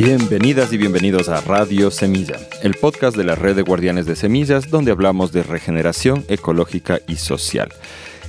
Bienvenidas y bienvenidos a Radio Semilla, el podcast de la Red de Guardianes de Semillas, donde hablamos de regeneración ecológica y social.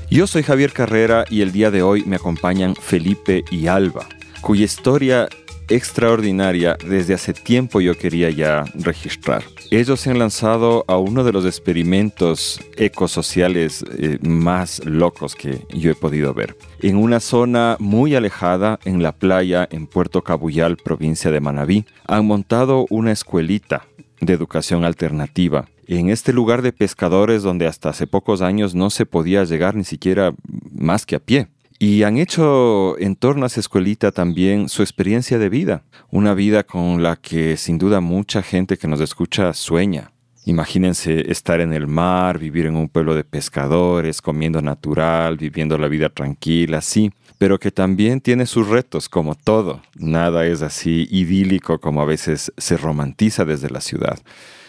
Yo soy Javier Carrera y el día de hoy me acompañan Felipe y Alba, cuya historia extraordinaria desde hace tiempo yo quería ya registrar. Ellos se han lanzado a uno de los experimentos ecosociales más locos que yo he podido ver. En una zona muy alejada, en la playa, en Puerto Cabuyal, provincia de Manabí, han montado una escuelita de educación alternativa. En este lugar de pescadores donde hasta hace pocos años no se podía llegar ni siquiera más que a pie. Y han hecho en torno a esa escuelita también su experiencia de vida. Una vida con la que sin duda mucha gente que nos escucha sueña. Imagínense estar en el mar, vivir en un pueblo de pescadores, comiendo natural, viviendo la vida tranquila, sí. Pero que también tiene sus retos, como todo. Nada es así idílico como a veces se romantiza desde la ciudad.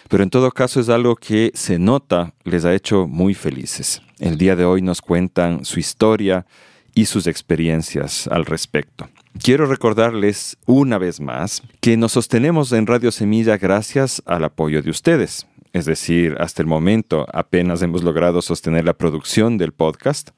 Pero en todo caso es algo que se nota, les ha hecho muy felices. El día de hoy nos cuentan su historia y sus experiencias al respecto. Quiero recordarles una vez más que nos sostenemos en Radio Semilla gracias al apoyo de ustedes. Es decir, hasta el momento apenas hemos logrado sostener la producción del podcast,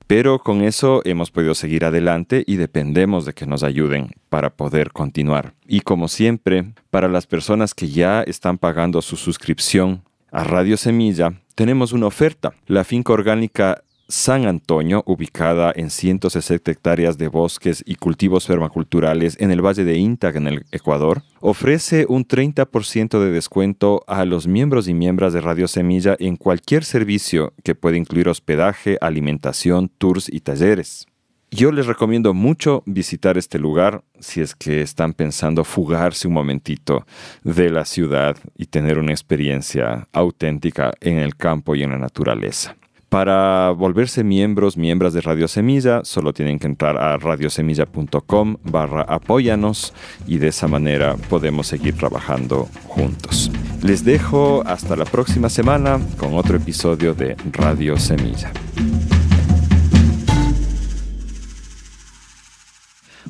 pero con eso hemos podido seguir adelante y dependemos de que nos ayuden para poder continuar. Y como siempre, para las personas que ya están pagando su suscripción a Radio Semilla, tenemos una oferta. La finca orgánica San Antonio, ubicada en 160 hectáreas de bosques y cultivos permaculturales en el Valle de Intag, en el Ecuador, ofrece un 30% de descuento a los miembros y miembros de Radio Semilla en cualquier servicio que pueda incluir hospedaje, alimentación, tours y talleres. Yo les recomiendo mucho visitar este lugar si es que están pensando fugarse un momentito de la ciudad y tener una experiencia auténtica en el campo y en la naturaleza. Para volverse miembros de Radio Semilla, solo tienen que entrar a radiosemilla.com/apóyanos y de esa manera podemos seguir trabajando juntos. Les dejo hasta la próxima semana con otro episodio de Radio Semilla.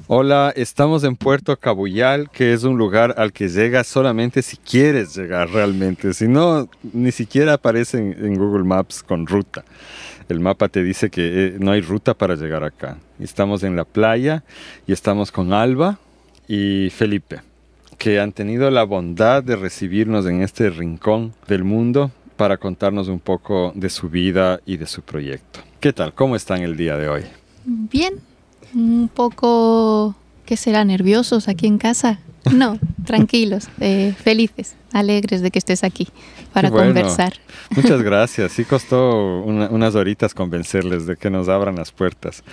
Hola, estamos en Puerto Cabuyal, que es un lugar al que llegas solamente si quieres llegar realmente. Si no, ni siquiera aparece en Google Maps con ruta. El mapa te dice que no hay ruta para llegar acá. Estamos en la playa y estamos con Alba y Felipe, que han tenido la bondad de recibirnos en este rincón del mundo para contarnos un poco de su vida y de su proyecto. ¿Qué tal? ¿Cómo están el día de hoy? Bien. Un poco, ¿qué será? ¿Nerviosos aquí en casa? No, tranquilos, felices, alegres de que estés aquí para conversar. Muchas gracias. Sí costó unas horitas convencerles de que nos abran las puertas.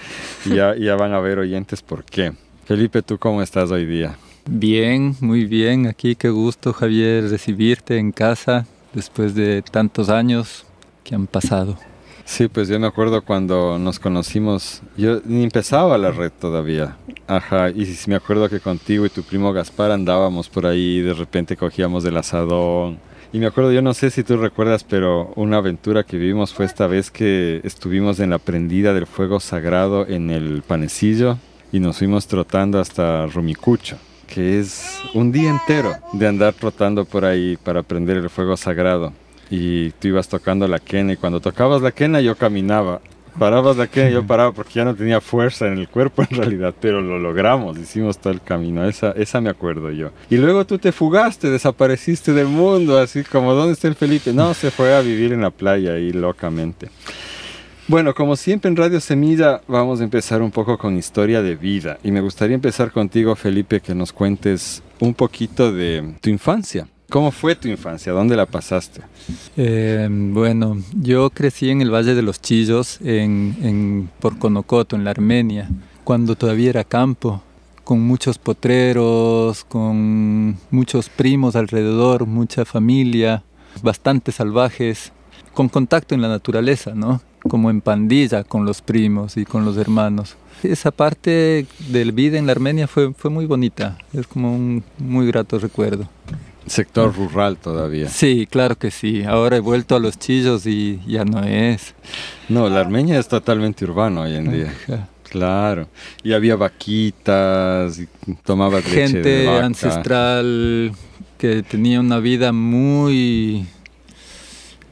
Y ya van a ver oyentes por qué. Felipe, ¿tú cómo estás hoy día? Bien, muy bien. Aquí qué gusto, Javier, recibirte en casa después de tantos años que han pasado. Sí, pues yo me acuerdo cuando nos conocimos, yo ni empezaba la red todavía. Ajá, y me acuerdo que contigo y tu primo Gaspar andábamos por ahí, de repente cogíamos el asadón. Y me acuerdo, yo no sé si tú recuerdas, pero una aventura que vivimos fue esta vez que estuvimos en la prendida del fuego sagrado en el Panecillo y nos fuimos trotando hasta Rumicucho, que es un día entero de andar trotando por ahí para prender el fuego sagrado. Y tú ibas tocando la quena y cuando tocabas la quena yo caminaba. Parabas la quena y yo paraba porque ya no tenía fuerza en el cuerpo en realidad, pero lo logramos, hicimos todo el camino, esa me acuerdo yo. Y luego tú te fugaste, desapareciste del mundo, así como ¿dónde está el Felipe? No, se fue a vivir en la playa ahí locamente. Bueno, como siempre en Radio Semilla vamos a empezar un poco con historia de vida y me gustaría empezar contigo, Felipe, que nos cuentes un poquito de tu infancia. ¿Cómo fue tu infancia? ¿Dónde la pasaste? Bueno, yo crecí en el Valle de los Chillos, en Porconocoto, en la Armenia, cuando todavía era campo, con muchos potreros, con muchos primos alrededor, mucha familia, bastante salvajes, con contacto en la naturaleza, ¿no? Como en pandilla con los primos y con los hermanos. Esa parte de vida en la Armenia fue muy bonita, es como un muy grato recuerdo. Sector rural todavía. Sí, claro que sí. Ahora he vuelto a los Chillos y ya no es. No, la Armenia es totalmente urbano hoy en día. Claro. Y había vaquitas, y tomabas leche Gente de vaca. ancestral que tenía una vida muy,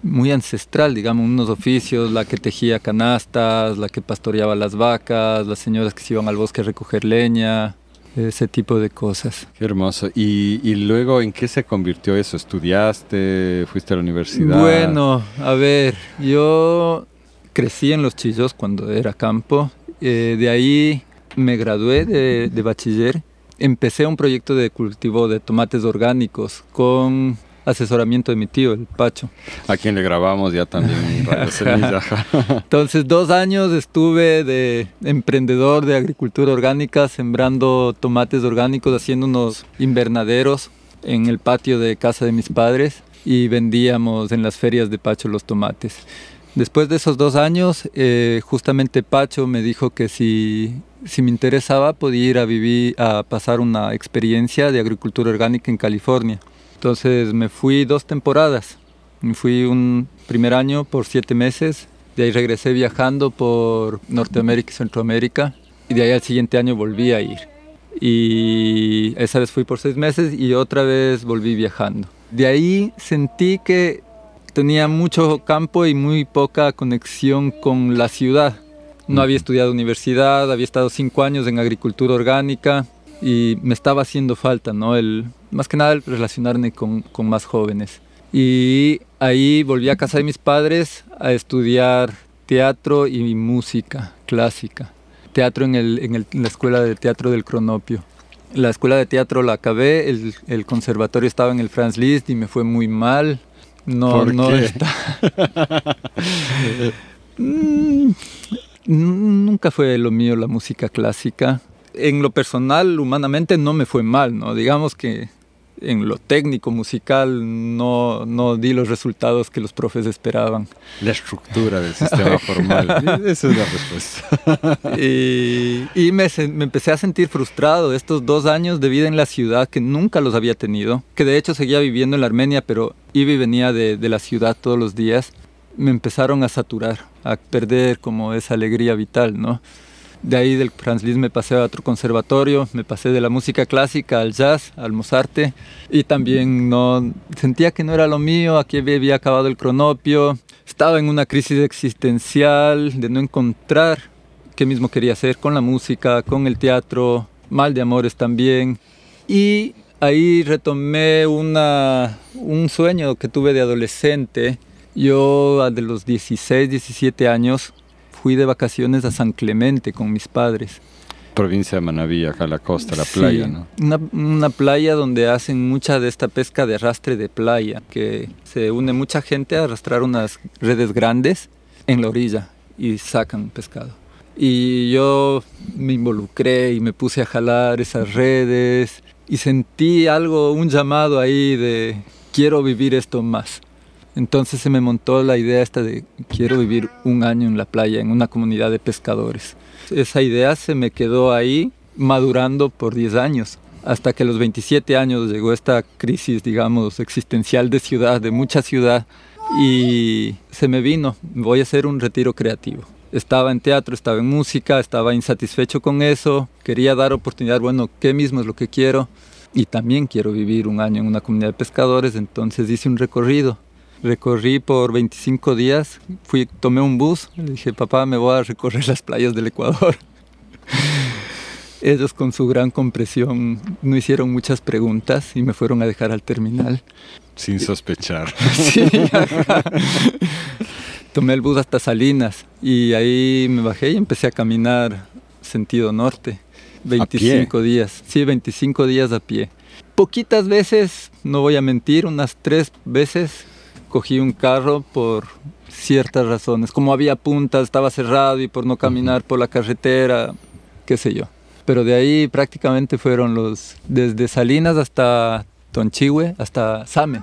muy ancestral, digamos, unos oficios, la que tejía canastas, la que pastoreaba las vacas, las señoras que se iban al bosque a recoger leña, ese tipo de cosas. Qué hermoso. Y luego, ¿en qué se convirtió eso? ¿Estudiaste? ¿Fuiste a la universidad? Bueno, a ver, yo crecí en Los Chillos cuando era campo. De ahí me gradué de bachiller. Empecé un proyecto de cultivo de tomates orgánicos con asesoramiento de mi tío, el Pacho. A quien le grabamos ya también en Radio Semilla. Entonces 2 años estuve de emprendedor de agricultura orgánica, sembrando tomates orgánicos, haciendo unos invernaderos en el patio de casa de mis padres y vendíamos en las ferias de Pacho los tomates. Después de esos 2 años, justamente Pacho me dijo que si me interesaba podía ir a pasar una experiencia de agricultura orgánica en California. Entonces me fui 2 temporadas. Me fui un primer año por 7 meses. De ahí regresé viajando por Norteamérica y Centroamérica. Y de ahí al siguiente año volví a ir. Y esa vez fui por 6 meses y otra vez volví viajando. De ahí sentí que tenía mucho campo y muy poca conexión con la ciudad. No había estudiado universidad, había estado 5 años en agricultura orgánica y me estaba haciendo falta, ¿no? Más que nada el relacionarme con más jóvenes. Y ahí volví a casa de mis padres a estudiar teatro y música clásica. Teatro en la escuela de teatro del Cronopio. La escuela de teatro la acabé, el conservatorio estaba en el Franz Liszt y me fue muy mal. ¿Por qué? Nunca fue lo mío la música clásica. En lo personal, humanamente, no me fue mal, ¿no? Digamos que en lo técnico, musical, no di los resultados que los profes esperaban. La estructura del sistema formal. Esa es la respuesta. Y me empecé a sentir frustrado estos 2 años de vida en la ciudad que nunca los había tenido, que de hecho seguía viviendo en la Armenia, pero iba y venía de la ciudad todos los días. Me empezaron a saturar, a perder como esa alegría vital, ¿no? De ahí del Franz Liszt me pasé a otro conservatorio, me pasé de la música clásica al jazz, al Mozarte, y también sentía que no era lo mío. Aquí había acabado el Cronopio, estaba en una crisis existencial de no encontrar qué mismo quería hacer con la música, con el teatro, mal de amores también. Y ahí retomé un sueño que tuve de adolescente. Yo de los 16, 17 años fui de vacaciones a San Clemente con mis padres. Provincia de Manabí, acá a la costa, la playa, ¿no? Una playa donde hacen mucha de esta pesca de arrastre de playa, que se une mucha gente a arrastrar unas redes grandes en la orilla y sacan pescado. Y yo me involucré y me puse a jalar esas redes y sentí un llamado ahí de quiero vivir esto más. Entonces se me montó la idea esta de quiero vivir 1 año en la playa, en una comunidad de pescadores. Esa idea se me quedó ahí madurando por 10 años, hasta que a los 27 años llegó esta crisis, digamos, existencial de ciudad, de mucha ciudad, y se me vino, voy a hacer un retiro creativo. Estaba en teatro, estaba en música, estaba insatisfecho con eso, quería dar oportunidad, bueno, ¿qué mismo es lo que quiero? Y también quiero vivir 1 año en una comunidad de pescadores, entonces hice un recorrido. Recorrí por 25 días, tomé un bus, le dije, papá, me voy a recorrer las playas del Ecuador. Ellos con su gran comprensión no hicieron muchas preguntas y me fueron a dejar al terminal. Sin sospechar. Sí, ajá. Tomé el bus hasta Salinas y ahí me bajé y empecé a caminar sentido norte. 25 días, sí, 25 días a pie. Poquitas veces, no voy a mentir, unas 3 veces cogí un carro por ciertas razones. Como había puntas, estaba cerrado y por no caminar por la carretera, qué sé yo. Pero de ahí prácticamente fueron desde Salinas hasta Tonchihue, hasta Same,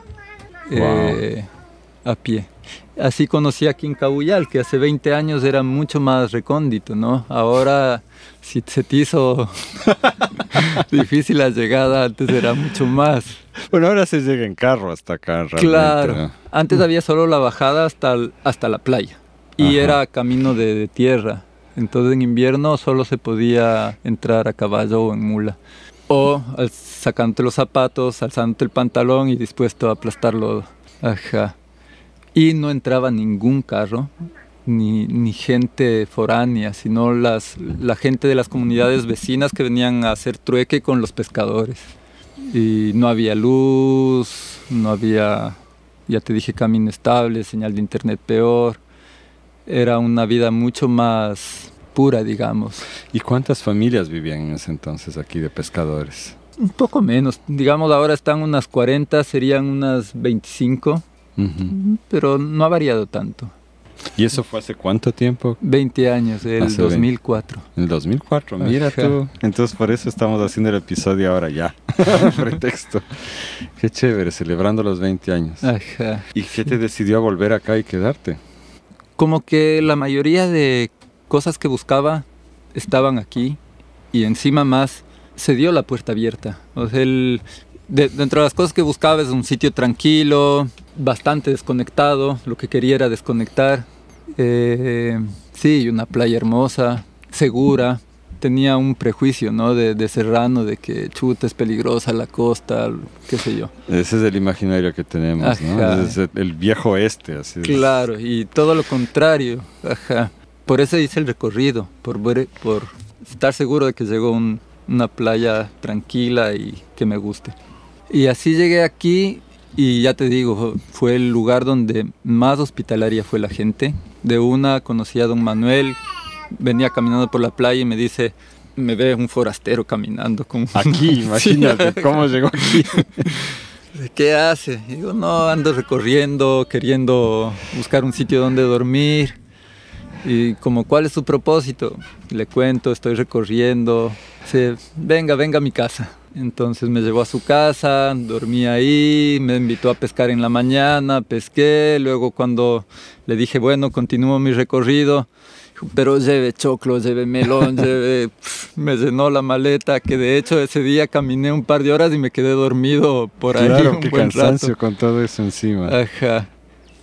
a pie. Así conocí a Quincabuyal, que hace 20 años era mucho más recóndito, ¿no? Ahora, si se te hizo difícil la llegada, antes era mucho más. Bueno, ahora se llega en carro hasta acá, realmente. Claro, ¿no? Antes había solo la bajada hasta la playa y era camino de tierra. Entonces en invierno solo se podía entrar a caballo o en mula. O sacándote los zapatos, alzándote el pantalón y dispuesto a aplastar lodo. Ajá. Y no entraba ningún carro, ni gente foránea, sino la gente de las comunidades vecinas que venían a hacer trueque con los pescadores. Y no había luz, no había, ya te dije, camino estable, señal de internet peor. Era una vida mucho más pura, digamos. ¿Y cuántas familias vivían en ese entonces aquí de pescadores? Un poco menos. Digamos, ahora están unas 40, serían unas 25, pero no ha variado tanto. ¿Y eso fue hace cuánto tiempo? 20 años, el 2004. El 2004, mira. Ajá. Tú. Entonces por eso estamos haciendo el episodio ahora ya. Pretexto. Qué chévere, celebrando los 20 años. Ajá. ¿Y qué te decidió a volver acá y quedarte? Como que la mayoría de cosas que buscaba estaban aquí y encima más se dio la puerta abierta. O sea, dentro de las cosas que buscaba es un sitio tranquilo, bastante desconectado. Lo que quería era desconectar. Sí, una playa hermosa, segura. Tenía un prejuicio, ¿no? de serrano, de que chuta, es peligrosa la costa, qué sé yo. Ese es el imaginario que tenemos, ajá, ¿no? Es el viejo oeste, así. Claro, y todo lo contrario, ajá. Por eso hice el recorrido, por estar seguro de que llegó una playa tranquila y que me guste. Y así llegué aquí y ya te digo, fue el lugar donde más hospitalaria fue la gente. De una conocí a don Manuel. Venía caminando por la playa y me dice, me ve un forastero caminando. Aquí, imagínate, sí. ¿Cómo llegó aquí? ¿Qué hace? Y digo, no, ando recorriendo, queriendo buscar un sitio donde dormir. Y como, ¿cuál es su propósito? Le cuento, estoy recorriendo. Dice, venga a mi casa. Entonces me llevó a su casa, dormí ahí, me invitó a pescar en la mañana, pesqué. Luego cuando le dije, bueno, continúo mi recorrido, pero lleve choclo, lleve melón, me llenó la maleta, que de hecho ese día caminé un par de horas y me quedé dormido por ahí. Claro, qué cansancio con todo eso encima. Ajá.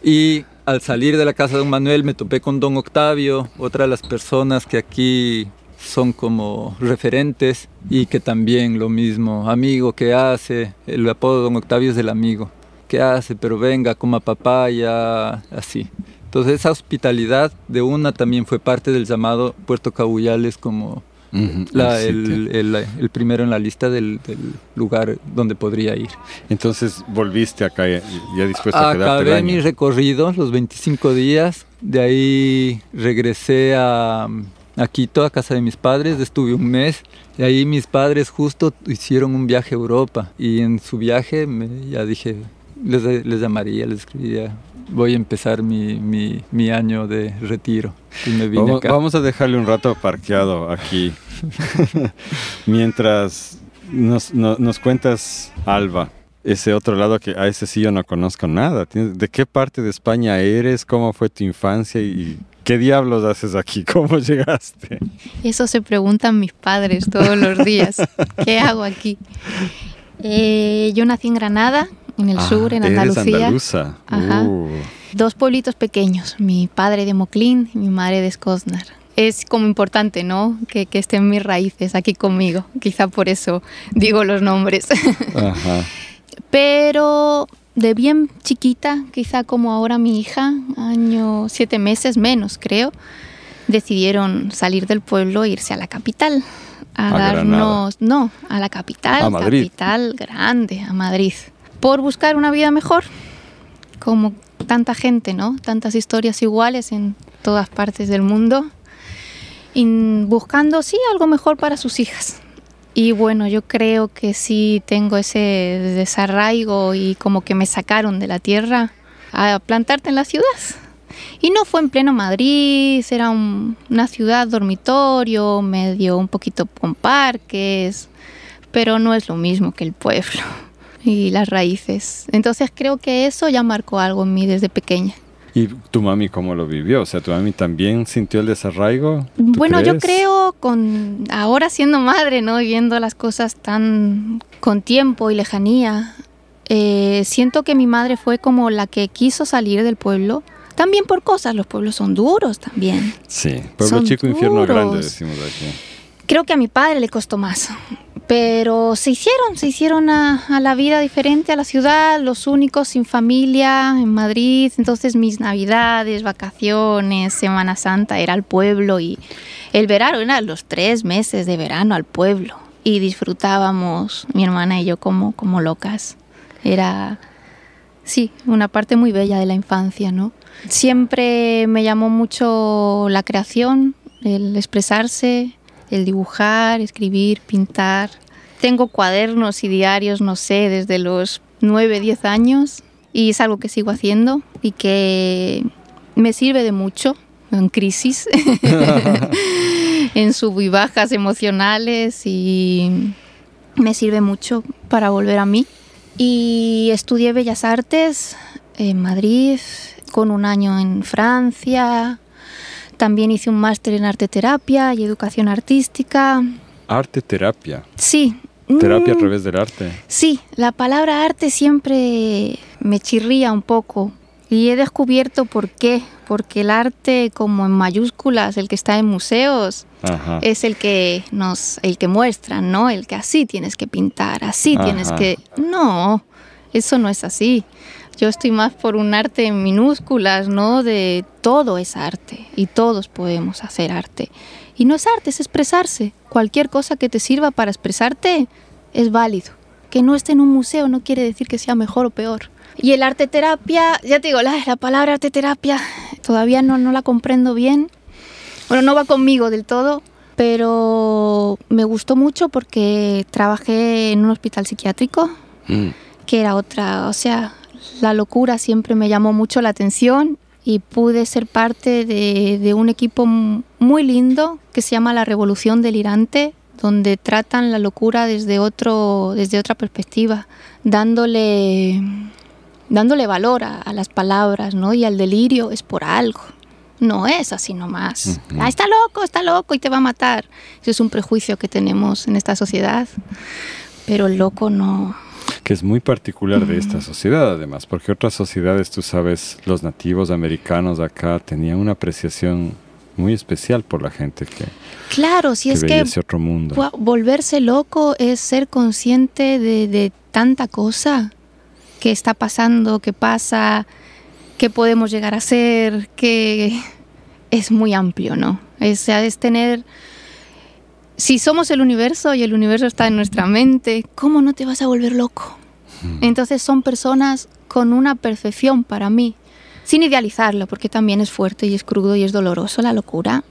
Y al salir de la casa de don Manuel me topé con don Octavio, otra de las personas que aquí son como referentes y que también lo mismo, amigo, ¿qué hace? El apodo de don Octavio es del amigo. ¿Qué hace? Pero venga, coma papaya, así. Entonces esa hospitalidad de una también fue parte del llamado Puerto Cabuyales como el primero en la lista del lugar donde podría ir. Entonces volviste acá ya dispuesto a quedarte el año. Acabé mi recorrido, los 25 días, de ahí regresé a Quito, a casa de mis padres, estuve un mes y ahí mis padres justo hicieron un viaje a Europa y en su viaje ya dije, les llamaría, les escribiría. Voy a empezar mi año de retiro y me vine acá. Vamos a dejarle un rato parqueado aquí mientras nos cuentas, Alba, ese otro lado que a ese sí yo no conozco nada. ¿De qué parte de España eres? ¿Cómo fue tu infancia? ¿Y qué diablos haces aquí? ¿Cómo llegaste? Eso se preguntan mis padres todos los días. ¿Qué hago aquí? Yo nací en Granada, en el sur, en Andalucía. Eres andaluza. Ajá. 2 pueblitos pequeños, mi padre de Moclín y mi madre de Escóznar. Es como importante, ¿no? Que estén mis raíces aquí conmigo. Quizá por eso digo los nombres. Ajá. Pero de bien chiquita, quizá como ahora mi hija, año 7 meses menos creo, decidieron salir del pueblo e irse a la capital. A darnos, no, a la capital, a Madrid. Capital grande, a Madrid. Por buscar una vida mejor, como tanta gente, ¿no? Tantas historias iguales en todas partes del mundo, y buscando, sí, algo mejor para sus hijas. Y bueno, yo creo que sí tengo ese desarraigo y como que me sacaron de la tierra a plantarte en la ciudad. Y no fue en pleno Madrid, era una ciudad dormitorio, medio un poquito con parques, pero no es lo mismo que el pueblo y las raíces. Entonces creo que eso ya marcó algo en mí desde pequeña. ¿Y tu mami cómo lo vivió? O sea, ¿tu mami también sintió el desarraigo? Bueno, crees? Yo creo, ahora siendo madre, ¿no? Y viendo las cosas tan con tiempo y lejanía, siento que mi madre fue como la que quiso salir del pueblo, También por cosas, los pueblos son duros también. Sí, pueblo Son chico, infierno duros. grande, decimos aquí. Creo que a mi padre le costó más, pero se hicieron a la vida diferente, a la ciudad, los únicos sin familia en Madrid. Entonces mis navidades, vacaciones, Semana Santa era al pueblo, y el verano eran los 3 meses de verano al pueblo, y disfrutábamos, mi hermana y yo, como locas. Era, sí, una parte muy bella de la infancia, ¿no? Siempre me llamó mucho la creación, el expresarse, el dibujar, escribir, pintar. Tengo cuadernos y diarios, no sé, desde los 9, 10 años, y es algo que sigo haciendo y que me sirve de mucho en crisis, en sub y bajas emocionales, y me sirve mucho para volver a mí. Y estudié Bellas Artes en Madrid, con 1 año en Francia. También hice un máster en arte terapia y educación artística. Arte terapia. Sí. Terapia a través del arte. Sí, la palabra arte siempre me chirría un poco, y he descubierto por qué. Porque el arte, como en mayúsculas, el que está en museos, ajá, es el que muestran, ¿no? El que así tienes que pintar, así ajá, tienes que... No, eso no es así. Yo estoy más por un arte en minúsculas, ¿no? De todo es arte y todos podemos hacer arte. Y no es arte, es expresarse. Cualquier cosa que te sirva para expresarte es válido. Que no esté en un museo no quiere decir que sea mejor o peor. Y el arte terapia, ya te digo, la palabra arte terapia todavía no la comprendo bien. Bueno, no va conmigo del todo, pero me gustó mucho porque trabajé en un hospital psiquiátrico, que era otra, o sea, la locura siempre me llamó mucho la atención, y pude ser parte de un equipo muy lindo que se llama La Revolución Delirante, donde tratan la locura desde otra perspectiva, dándole valor a las palabras, ¿no? Y al delirio es por algo, no es así nomás. Uh-huh. Ah, está loco y te va a matar. Eso es un prejuicio que tenemos en esta sociedad, pero el loco no... Que es muy particular de esta sociedad, además, porque otras sociedades, tú sabes, los nativos americanos acá tenían una apreciación muy especial por la gente que... Claro, si es que ese otro mundo. Volverse loco es ser consciente de tanta cosa que está pasando, que pasa, que podemos llegar a ser, que es muy amplio, ¿no? Es tener... Si somos el universo y el universo está en nuestra mente, ¿cómo no te vas a volver loco? Entonces son personas con una perfección para mí, sin idealizarlo, porque también es fuerte y es crudo y es doloroso la locura,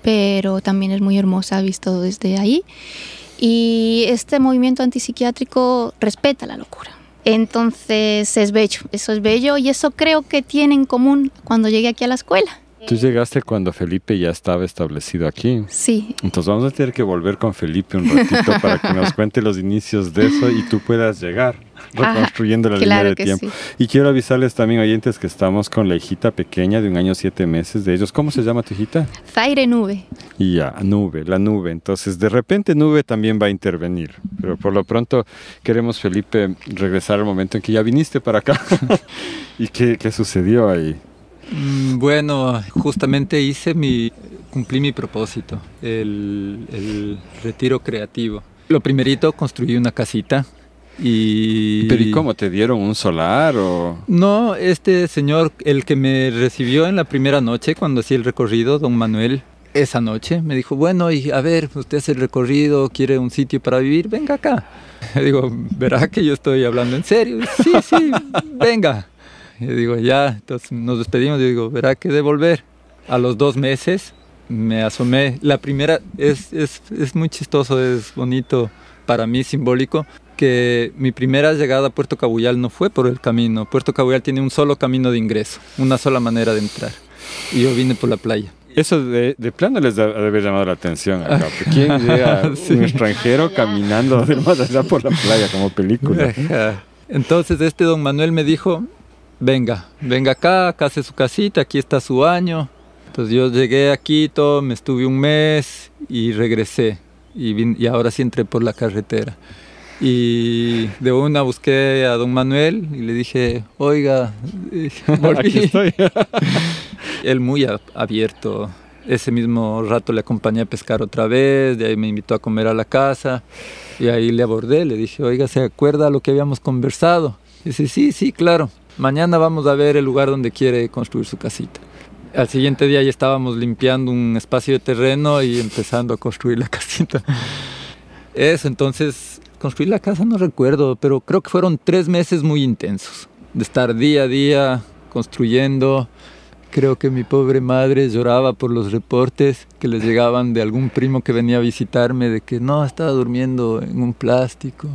pero también es muy hermosa visto desde ahí. Y este movimiento antipsiquiátrico respeta la locura. Entonces es bello, eso es bello, y eso creo que tiene en común cuando llegué aquí a la escuela. Tú llegaste cuando Felipe ya estaba establecido aquí. Sí. Entonces vamos a tener que volver con Felipe un ratito para que nos cuente los inicios de eso y tú puedas llegar reconstruyendo la línea de tiempo. Sí. Y quiero avisarles también, oyentes, que estamos con la hijita pequeña de 1 año 7 meses de ellos. ¿Cómo se llama tu hijita? Zaire Nube. Y ya, la nube. Entonces, de repente Nube también va a intervenir. Pero por lo pronto queremos, Felipe, regresar al momento en que ya viniste para acá. ¿Y qué sucedió ahí? Bueno, justamente cumplí mi propósito, el retiro creativo. Lo primerito, construí una casita y... ¿Pero y cómo? ¿Te dieron un solar o...? No, este señor, el que me recibió en la primera noche cuando hacía el recorrido, don Manuel, esa noche me dijo, bueno, y a ver, usted hace el recorrido, quiere un sitio para vivir, venga acá. Le digo, ¿verá que yo estoy hablando en serio? Sí, venga. Yo digo, ya, entonces nos despedimos, yo digo, verá que devolver. A los 2 meses me asomé. La primera es muy chistoso, es bonito, para mí simbólico, que mi primera llegada a Puerto Cabuyal no fue por el camino. Puerto Cabuyal tiene un solo camino de ingreso, una sola manera de entrar. Y yo vine por la playa. Eso de plano les debe haber llamado la atención acá. ¿Quién llega sí. Un extranjero caminando de más allá por la playa como película? Entonces don Manuel me dijo... Venga acá hace su casita, aquí está su baño. Entonces yo llegué a Quito, me estuve 1 mes y regresé. Y ahora sí entré por la carretera. Y de una busqué a don Manuel y le dije, oiga, volví. Aquí estoy. Él muy abierto. Ese mismo rato le acompañé a pescar otra vez, de ahí me invitó a comer a la casa y ahí le abordé, le dije, oiga, ¿se acuerda lo que habíamos conversado? Y dice, sí, claro, mañana vamos a ver el lugar donde quiere construir su casita. Al siguiente día ya estábamos limpiando un espacio de terreno y empezando a construir la casita. Eso, entonces, construir la casa no recuerdo, pero creo que fueron 3 meses muy intensos, de estar día a día construyendo. Creo que mi pobre madre lloraba por los reportes que les llegaban de algún primo que venía a visitarme de que no, estaba durmiendo en un plástico.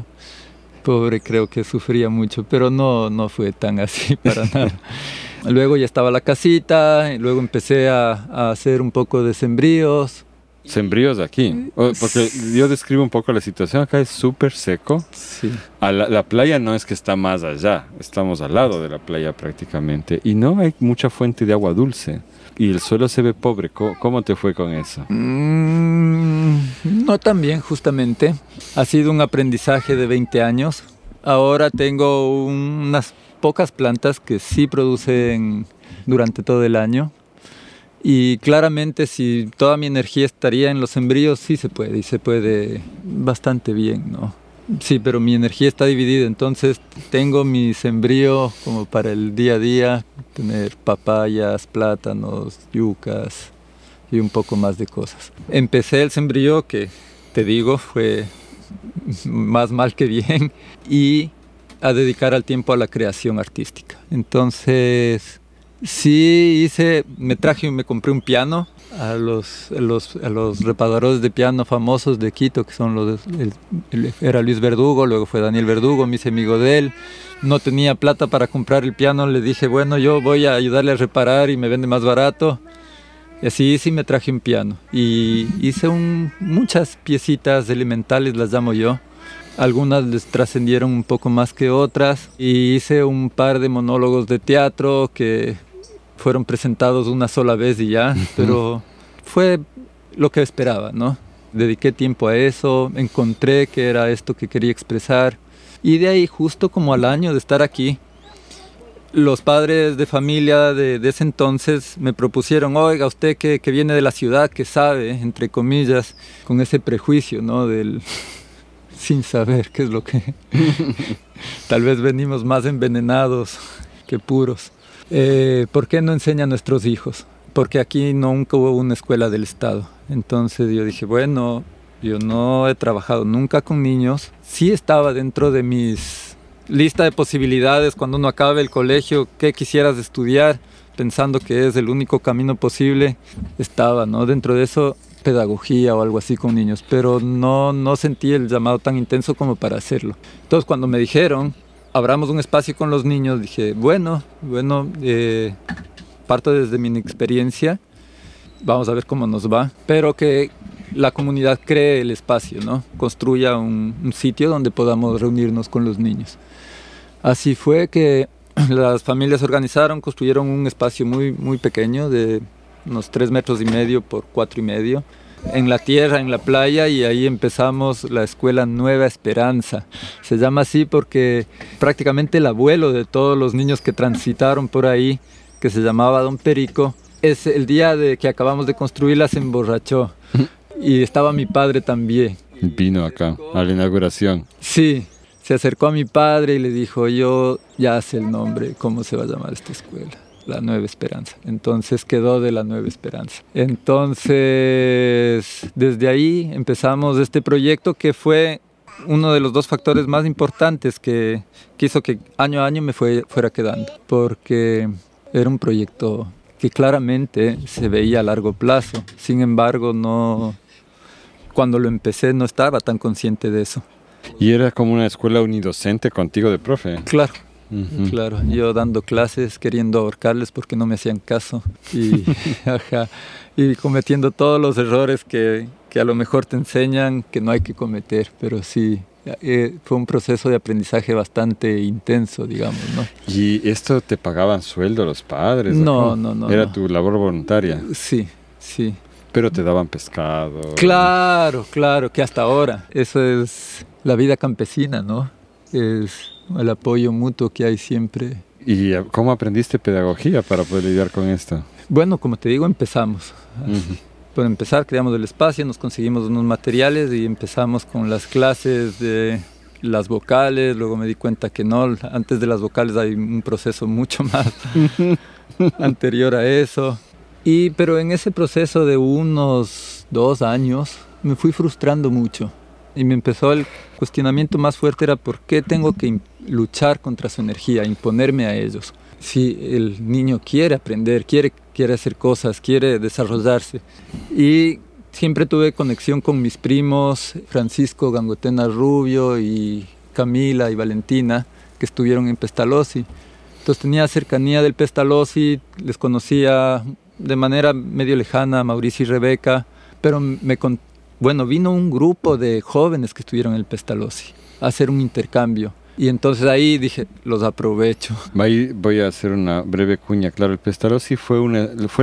Pobre, creo que sufría mucho, pero no fue tan así para nada. Luego ya estaba la casita, y luego empecé a hacer un poco de sembríos. Sembríos aquí, porque yo describo un poco la situación, acá es súper seco. Sí. La playa no es que está más allá, estamos al lado de la playa prácticamente y no hay mucha fuente de agua dulce y el suelo se ve pobre. ¿Cómo te fue con eso? No tan bien, justamente. Ha sido un aprendizaje de 20 años. Ahora tengo unas pocas plantas que sí producen durante todo el año. Y claramente si toda mi energía estaría en los sembríos, sí se puede, y se puede bastante bien, ¿no? Sí, pero mi energía está dividida, entonces tengo mi sembrío como para el día a día, tener papayas, plátanos, yucas y un poco más de cosas. Empecé el sembrío, que te digo, fue más mal que bien, y a dedicar al tiempo a la creación artística. Entonces... sí, me compré un piano a los reparadores de piano famosos de Quito, que son era Luis Verdugo, luego fue Daniel Verdugo, me hice amigo de él. No tenía plata para comprar el piano, le dije, bueno, yo voy a ayudarle a reparar y me vende más barato. Y así sí me traje un piano y hice muchas piecitas elementales, las llamo yo. Algunas les trascendieron un poco más que otras y hice un par de monólogos de teatro que fueron presentados una sola vez y ya, pero fue lo que esperaba, ¿no? Dediqué tiempo a eso, encontré que era esto que quería expresar y de ahí, justo como al año de estar aquí, los padres de familia de ese entonces me propusieron, oiga, usted que viene de la ciudad, que sabe, entre comillas, con ese prejuicio, ¿no? Sin saber qué es lo que... tal vez venimos más envenenados que puros. ¿Por qué no enseña a nuestros hijos? Porque aquí nunca hubo una escuela del Estado. Entonces yo dije, bueno, yo no he trabajado nunca con niños. Sí estaba dentro de mis lista de posibilidades cuando uno acabe el colegio, qué quisieras estudiar, pensando que es el único camino posible. Estaba, ¿no? Dentro de eso... pedagogía o algo así con niños, pero no sentí el llamado tan intenso como para hacerlo. Entonces cuando me dijeron, abramos un espacio con los niños, dije, bueno, parto desde mi experiencia, vamos a ver cómo nos va, pero que la comunidad cree el espacio, ¿no? Construya un sitio donde podamos reunirnos con los niños. Así fue que las familias se organizaron, construyeron un espacio muy, muy pequeño de unos 3,5 metros por 4,5, en la tierra, en la playa, y ahí empezamos la escuela Nueva Esperanza. Se llama así porque prácticamente el abuelo de todos los niños que transitaron por ahí, que se llamaba Don Perico, es el día de que acabamos de construirla se emborrachó y estaba mi padre también. Vino acá a la inauguración. Sí, se acercó a mi padre y le dijo, yo ya sé el nombre, ¿cómo se va a llamar esta escuela? La Nueva Esperanza. Entonces quedó de la Nueva Esperanza. Entonces, desde ahí empezamos este proyecto que fue uno de los 2 factores más importantes que hizo que año a año me fuera quedando. Porque era un proyecto que claramente se veía a largo plazo. Sin embargo, cuando lo empecé no estaba tan consciente de eso. ¿Y era como una escuela unidocente contigo de profe? Claro. Claro, yo dando clases, queriendo ahorcarles porque no me hacían caso y cometiendo todos los errores que a lo mejor te enseñan que no hay que cometer, pero sí, fue un proceso de aprendizaje bastante intenso, digamos, ¿no? ¿Y esto te pagaban sueldo los padres? No. ¿Era tu labor voluntaria? Sí. Pero te daban pescado. Claro, que hasta ahora, eso es la vida campesina, ¿no? Es el apoyo mutuo que hay siempre. ¿Y cómo aprendiste pedagogía para poder lidiar con esto? Bueno, como te digo, empezamos. Por empezar, creamos el espacio, nos conseguimos unos materiales y empezamos con las clases de las vocales. Luego me di cuenta que no, antes de las vocales hay un proceso mucho más anterior a eso. Pero en ese proceso de unos 2 años me fui frustrando mucho. Y me empezó el cuestionamiento más fuerte, era por qué tengo que luchar contra su energía, imponerme a ellos. Si el niño quiere aprender, quiere hacer cosas, quiere desarrollarse. Y siempre tuve conexión con mis primos, Francisco Gangotena Rubio y Camila y Valentina, que estuvieron en Pestalozzi. Entonces tenía cercanía del Pestalozzi, les conocía de manera medio lejana a Mauricio y Rebeca, pero vino un grupo de jóvenes que estuvieron en el Pestalozzi a hacer un intercambio. Y entonces ahí dije, los aprovecho. Ahí voy a hacer una breve cuña. Claro, el Pestalozzi fue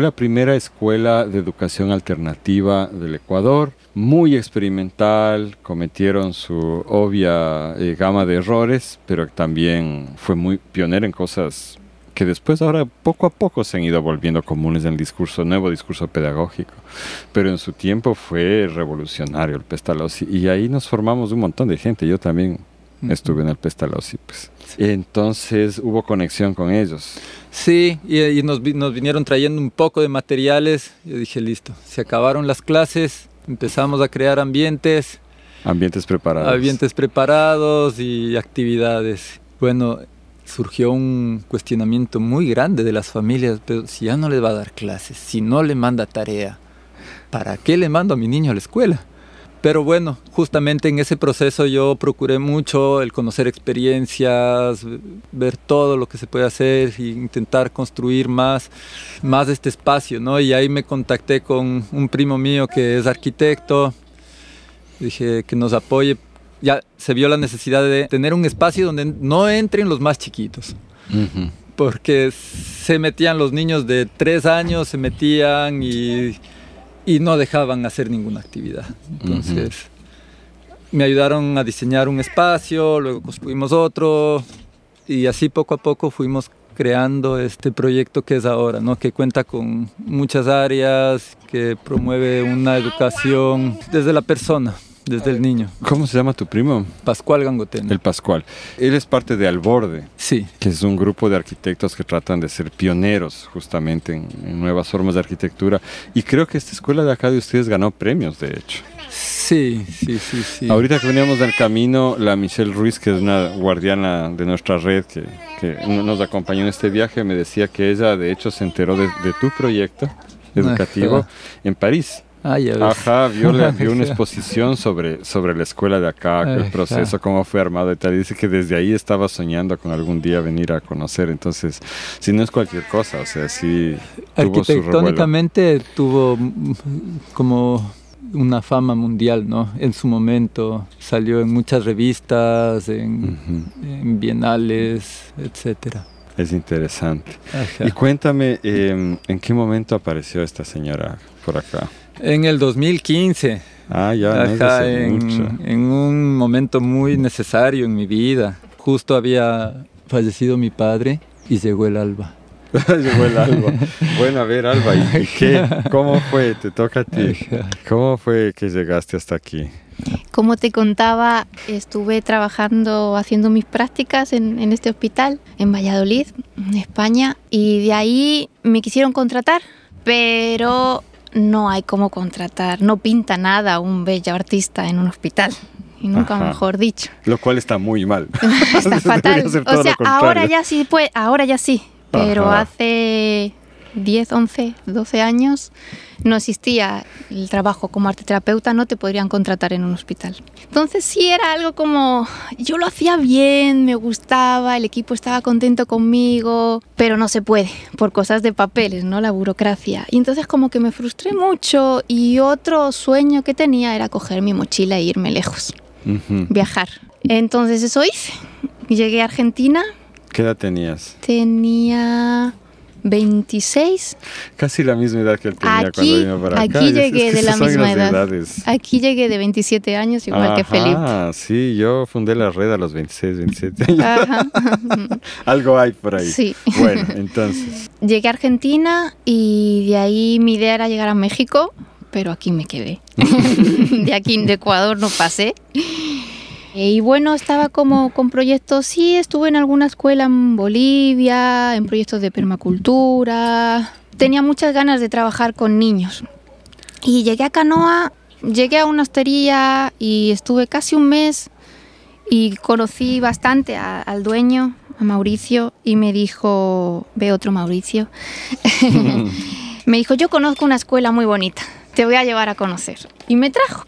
la primera escuela de educación alternativa del Ecuador, muy experimental, cometieron su obvia gama de errores, pero también fue muy pionera en cosas que después ahora poco a poco se han ido volviendo comunes en el nuevo discurso pedagógico. Pero en su tiempo fue revolucionario el Pestalozzi y ahí nos formamos un montón de gente. Yo también estuve en el Pestalozzi, pues. Sí. Entonces hubo conexión con ellos. Sí, y nos vinieron trayendo un poco de materiales. Yo dije, listo, se acabaron las clases, empezamos a crear ambientes. Ambientes preparados. Ambientes preparados y actividades. Bueno, surgió un cuestionamiento muy grande de las familias, pero si ya no les va a dar clases, si no le manda tarea, ¿para qué le mando a mi niño a la escuela? Pero bueno, justamente en ese proceso yo procuré mucho el conocer experiencias, ver todo lo que se puede hacer e intentar construir más este espacio, ¿no? Y ahí me contacté con un primo mío que es arquitecto, dije que nos apoye. Ya se vio la necesidad de tener un espacio donde no entren los más chiquitos. Porque se metían los niños de 3 años, se metían y no dejaban hacer ninguna actividad. Entonces me ayudaron a diseñar un espacio, luego construimos otro y así poco a poco fuimos creando este proyecto que es ahora, ¿no? Que cuenta con muchas áreas, que promueve una educación desde la persona. Desde el niño. ¿Cómo se llama tu primo? Pascual Gangotena. El Pascual. Él es parte de Alborde. Sí. Que es un grupo de arquitectos que tratan de ser pioneros justamente en nuevas formas de arquitectura. Y creo que esta escuela de acá de ustedes ganó premios, de hecho. Sí. Ahorita que veníamos del camino, la Michelle Ruiz, que es una guardiana de nuestra red que nos acompañó en este viaje, me decía que ella de hecho se enteró de tu proyecto educativo en París. Ya ves. Ajá, vio una exposición sobre la escuela de acá, el proceso, cómo fue armado y tal. Dice que desde ahí estaba soñando con algún día venir a conocer. Entonces, si no es cualquier cosa, o sea, sí tuvo su revuelo. Arquitectónicamente tuvo como una fama mundial, ¿no? En su momento salió en muchas revistas, en bienales, etcétera. Es interesante. Ajá. Y cuéntame, ¿en qué momento apareció esta señora por acá? En el 2015. Ya, no es hace mucho. En un momento muy necesario en mi vida. Justo había fallecido mi padre y llegó el alba. Llegó el alba. Bueno, a ver, Alba, ¿y qué? ¿Cómo fue? Te toca a ti. ¿Cómo fue que llegaste hasta aquí? Como te contaba, estuve trabajando, haciendo mis prácticas en este hospital, en Valladolid, en España, y de ahí me quisieron contratar, pero no hay cómo contratar, no pinta nada un bello artista en un hospital, y nunca mejor dicho. Lo cual está muy mal. Está fatal. O sea, ahora ya sí, pero hace 10, 11, 12 años no existía el trabajo como arteterapeuta, no te podrían contratar en un hospital. Entonces sí era algo como, yo lo hacía bien, me gustaba, el equipo estaba contento conmigo, pero no se puede por cosas de papeles, ¿no? La burocracia. Y entonces como que me frustré mucho y otro sueño que tenía era coger mi mochila e irme lejos, viajar. Entonces eso hice. Llegué a Argentina. ¿Qué edad tenías? Tenía 26. Casi la misma edad que él tenía cuando vino para acá. Aquí llegué de la misma edad. Edades. Aquí llegué de 27 años, igual que Felipe. Ah, sí, yo fundé la red a los 26, 27 años. Ajá. Algo hay por ahí. Sí. Bueno, entonces. Llegué a Argentina y de ahí mi idea era llegar a México, pero aquí me quedé. De aquí, de Ecuador, no pasé. Y bueno, estaba como con proyectos, sí, estuve en alguna escuela en Bolivia, en proyectos de permacultura. Tenía muchas ganas de trabajar con niños. Y llegué a Canoa, llegué a una hostería y estuve casi un mes y conocí bastante al dueño, a Mauricio, y me dijo, ve otro Mauricio, me dijo, yo conozco una escuela muy bonita, te voy a llevar a conocer. Y me trajo.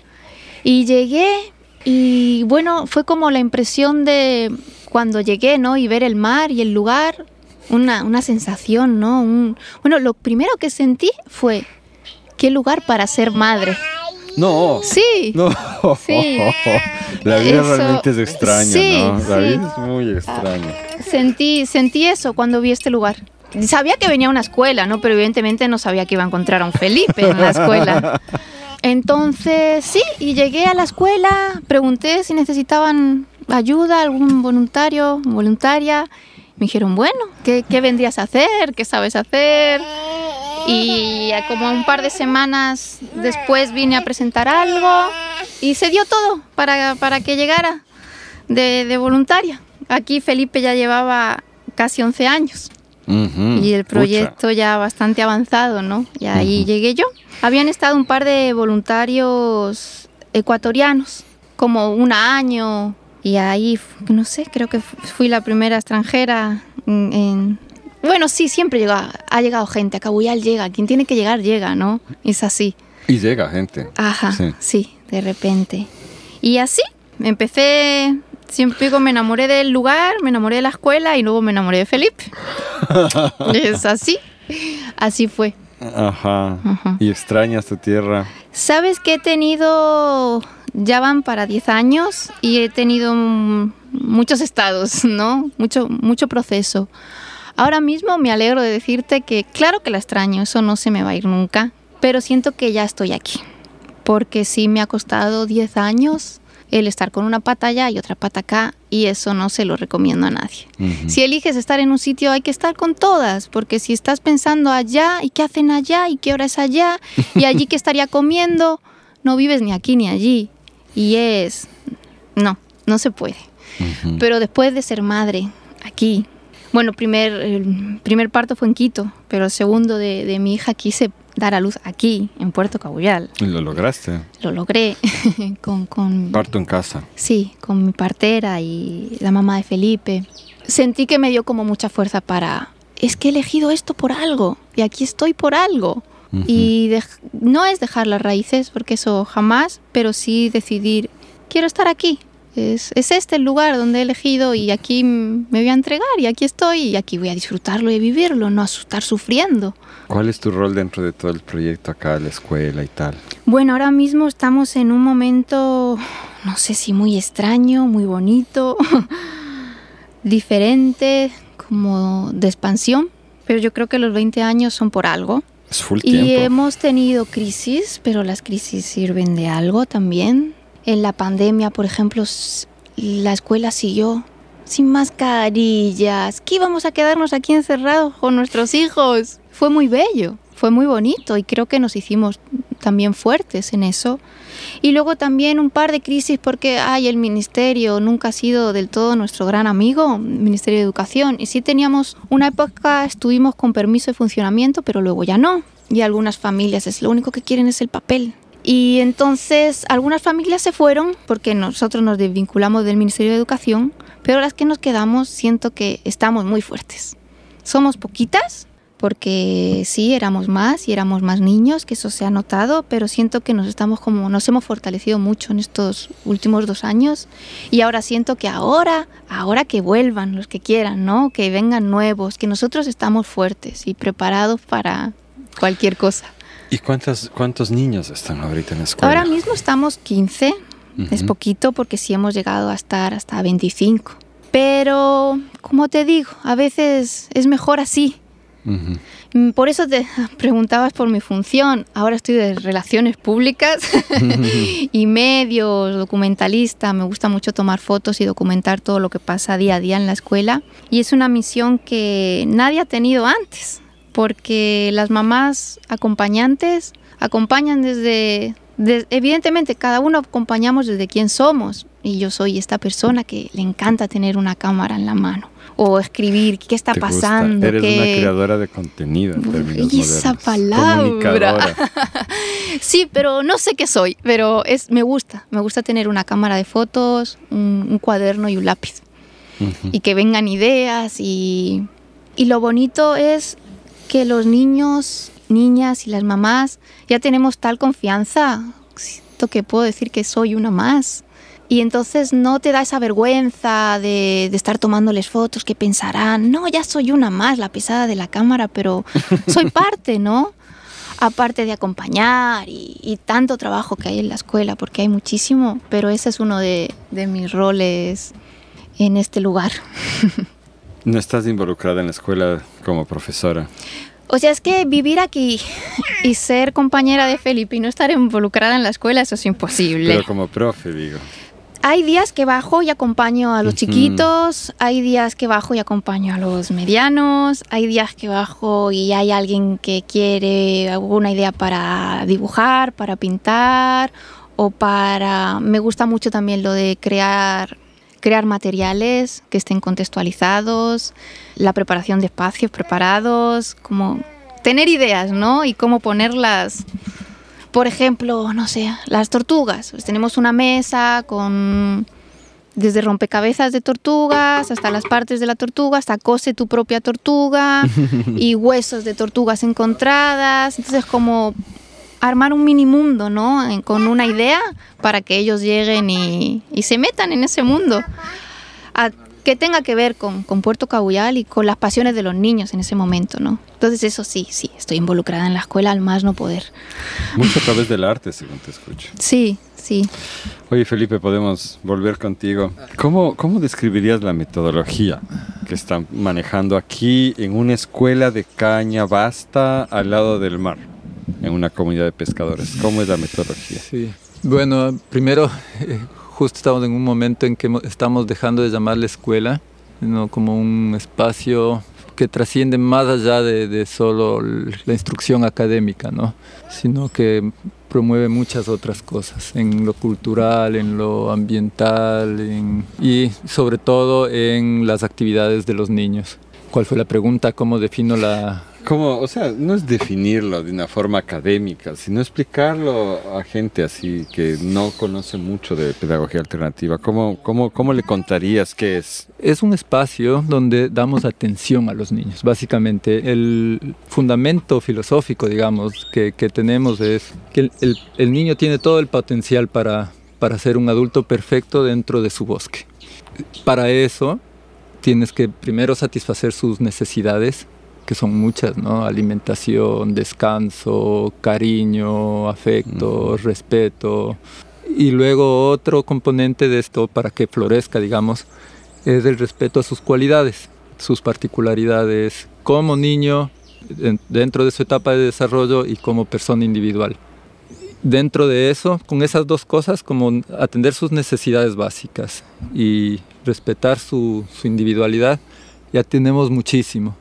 Y llegué. Y bueno, fue como la impresión de cuando llegué, ¿no? Y ver el mar y el lugar, una sensación, ¿no? Bueno, lo primero que sentí fue, ¿qué lugar para ser madre? No. Sí. No. Sí. La vida realmente es extraña, sí, ¿no? La sí. vida es muy extraña. Sentí eso cuando vi este lugar. Sabía que venía a una escuela, ¿no? Pero evidentemente no sabía que iba a encontrar a un Felipe en la escuela. Entonces, sí, y llegué a la escuela, pregunté si necesitaban ayuda, algún voluntario, voluntaria. Me dijeron, bueno, ¿qué vendrías a hacer? ¿Qué sabes hacer? Y como un par de semanas después vine a presentar algo y se dio todo para que llegara de voluntaria. Aquí Felipe ya llevaba casi 11 años. Y el proyecto ya bastante avanzado, ¿no? Y ahí llegué yo. Habían estado un par de voluntarios ecuatorianos, como un año, y ahí, no sé, creo que fui la primera extranjera Bueno, sí, siempre ha llegado gente, a Cabuyal llega, quien tiene que llegar, llega, ¿no? Es así. Y llega gente. Ajá, sí, de repente. Y así, empecé... Siempre digo, me enamoré del lugar, me enamoré de la escuela y luego me enamoré de Felipe. Es así fue. Ajá. ¿Y extrañas tu tierra? Sabes que he tenido, ya van para 10 años y he tenido muchos estados, ¿no? Mucho proceso. Ahora mismo me alegro de decirte que claro que la extraño, eso no se me va a ir nunca, pero siento que ya estoy aquí, porque sí me ha costado 10 años el estar con una pata allá y otra pata acá, y eso no se lo recomiendo a nadie. Si eliges estar en un sitio, hay que estar con todas, porque si estás pensando allá, ¿y qué hacen allá? ¿Y qué hora es allá? ¿Y allí qué estaría comiendo? No vives ni aquí ni allí. Y no se puede. Pero después de ser madre, aquí, bueno, el primer parto fue en Quito, pero el segundo de mi hija quise dar a luz aquí, en Puerto Cabuyal. ¿Y lo lograste? Lo logré. con Parto en casa. Sí, con mi partera y la mamá de Felipe. Sentí que me dio como mucha fuerza es que he elegido esto por algo, y aquí estoy por algo. Y no es dejar las raíces, porque eso jamás, pero sí decidir, quiero estar aquí. Es este el lugar donde he elegido y aquí me voy a entregar y aquí estoy y aquí voy a disfrutarlo y vivirlo, no a estar sufriendo. ¿Cuál es tu rol dentro de todo el proyecto acá, la escuela y tal? Bueno, ahora mismo estamos en un momento, no sé si muy extraño, muy bonito, diferente, como de expansión, pero yo creo que los 20 años son por algo. Es full tiempo. Y hemos tenido crisis, pero las crisis sirven de algo también. En la pandemia, por ejemplo, la escuela siguió sin mascarillas. ¿Qué íbamos a quedarnos aquí encerrados con nuestros hijos? Fue muy bello, fue muy bonito y creo que nos hicimos también fuertes en eso. Y luego también un par de crisis porque el ministerio nunca ha sido del todo nuestro gran amigo, el Ministerio de Educación. Y sí teníamos una época, estuvimos con permiso de funcionamiento, pero luego ya no. Y algunas familias lo único que quieren es el papel. Y entonces algunas familias se fueron porque nosotros nos desvinculamos del Ministerio de Educación, pero las que nos quedamos siento que estamos muy fuertes. Somos poquitas, porque sí, éramos más y éramos más niños, que eso se ha notado, pero siento que nos hemos fortalecido mucho en estos últimos 2 años y ahora siento que ahora que vuelvan los que quieran, ¿no? Que vengan nuevos, que nosotros estamos fuertes y preparados para cualquier cosa. ¿Y cuántos niños están ahorita en la escuela? Ahora mismo estamos 15, es poquito porque sí hemos llegado a estar hasta 25. Pero, como te digo, a veces es mejor así, Por eso te preguntabas por mi función. Ahora estoy de relaciones públicas y medios, documentalista. Me gusta mucho tomar fotos y documentar todo lo que pasa día a día en la escuela. Y es una misión que nadie ha tenido antes, porque las mamás acompañantes acompañan evidentemente, cada uno acompañamos desde quién somos. Y yo soy esta persona que le encanta tener una cámara en la mano. O escribir, ¿qué está pasando? Eres una creadora de contenido en términos modernos. Esa palabra. Comunicadora. Sí, pero no sé qué soy, pero me gusta tener una cámara de fotos, un cuaderno y un lápiz. Y que vengan ideas y lo bonito es que los niños, niñas y las mamás ya tenemos tal confianza, siento que puedo decir que soy una más. Y entonces no te da esa vergüenza de estar tomándoles fotos, que pensarán, no, ya soy una más, la pesada de la cámara, pero soy parte, ¿no? Aparte de acompañar y tanto trabajo que hay en la escuela, porque hay muchísimo, pero ese es uno de mis roles en este lugar. ¿No estás involucrada en la escuela como profesora? O sea, es que vivir aquí y ser compañera de Felipe y no estar involucrada en la escuela, eso es imposible. Pero como profe, digo. Hay días que bajo y acompaño a los chiquitos, hay días que bajo y acompaño a los medianos, hay días que bajo y hay alguien que quiere alguna idea para dibujar, para pintar me gusta mucho también lo de crear materiales que estén contextualizados, la preparación de espacios preparados, como tener ideas, ¿no? Y cómo ponerlas. Por ejemplo, no sé, las tortugas. Pues tenemos una mesa con desde rompecabezas de tortugas hasta las partes de la tortuga, hasta cose tu propia tortuga y huesos de tortugas encontradas. Entonces, como armar un mini mundo, ¿no? Con una idea para que ellos lleguen y se metan en ese mundo. Que tenga que ver con Puerto Cabuyal y con las pasiones de los niños en ese momento, ¿no? Entonces eso sí, estoy involucrada en la escuela al más no poder. Mucho a través del arte, según te escucho. Sí. Oye, Felipe, podemos volver contigo. ¿Cómo describirías la metodología que están manejando aquí en una escuela de Cañabasta al lado del mar, en una comunidad de pescadores? ¿Cómo es la metodología? Sí, bueno, primero... Justo estamos en un momento en que estamos dejando de llamarle escuela, ¿no? Como un espacio que trasciende más allá de solo la instrucción académica, ¿no? Sino que promueve muchas otras cosas, en lo cultural, en lo ambiental y sobre todo en las actividades de los niños. ¿Cuál fue la pregunta? ¿Cómo defino la...? O sea, no es definirlo de una forma académica, sino explicarlo a gente así que no conoce mucho de pedagogía alternativa. ¿Cómo le contarías qué es? Es un espacio donde damos atención a los niños. Básicamente, el fundamento filosófico, digamos, que tenemos es que el niño tiene todo el potencial para ser un adulto perfecto dentro de su bosque. Para eso, tienes que primero satisfacer sus necesidades, que son muchas, ¿no? Alimentación, descanso, cariño, afecto, respeto. Y luego otro componente de esto, para que florezca, digamos, es el respeto a sus cualidades, sus particularidades como niño, dentro de su etapa de desarrollo y como persona individual. Dentro de eso, con esas dos cosas, como atender sus necesidades básicas y respetar su individualidad, ya tenemos muchísimo.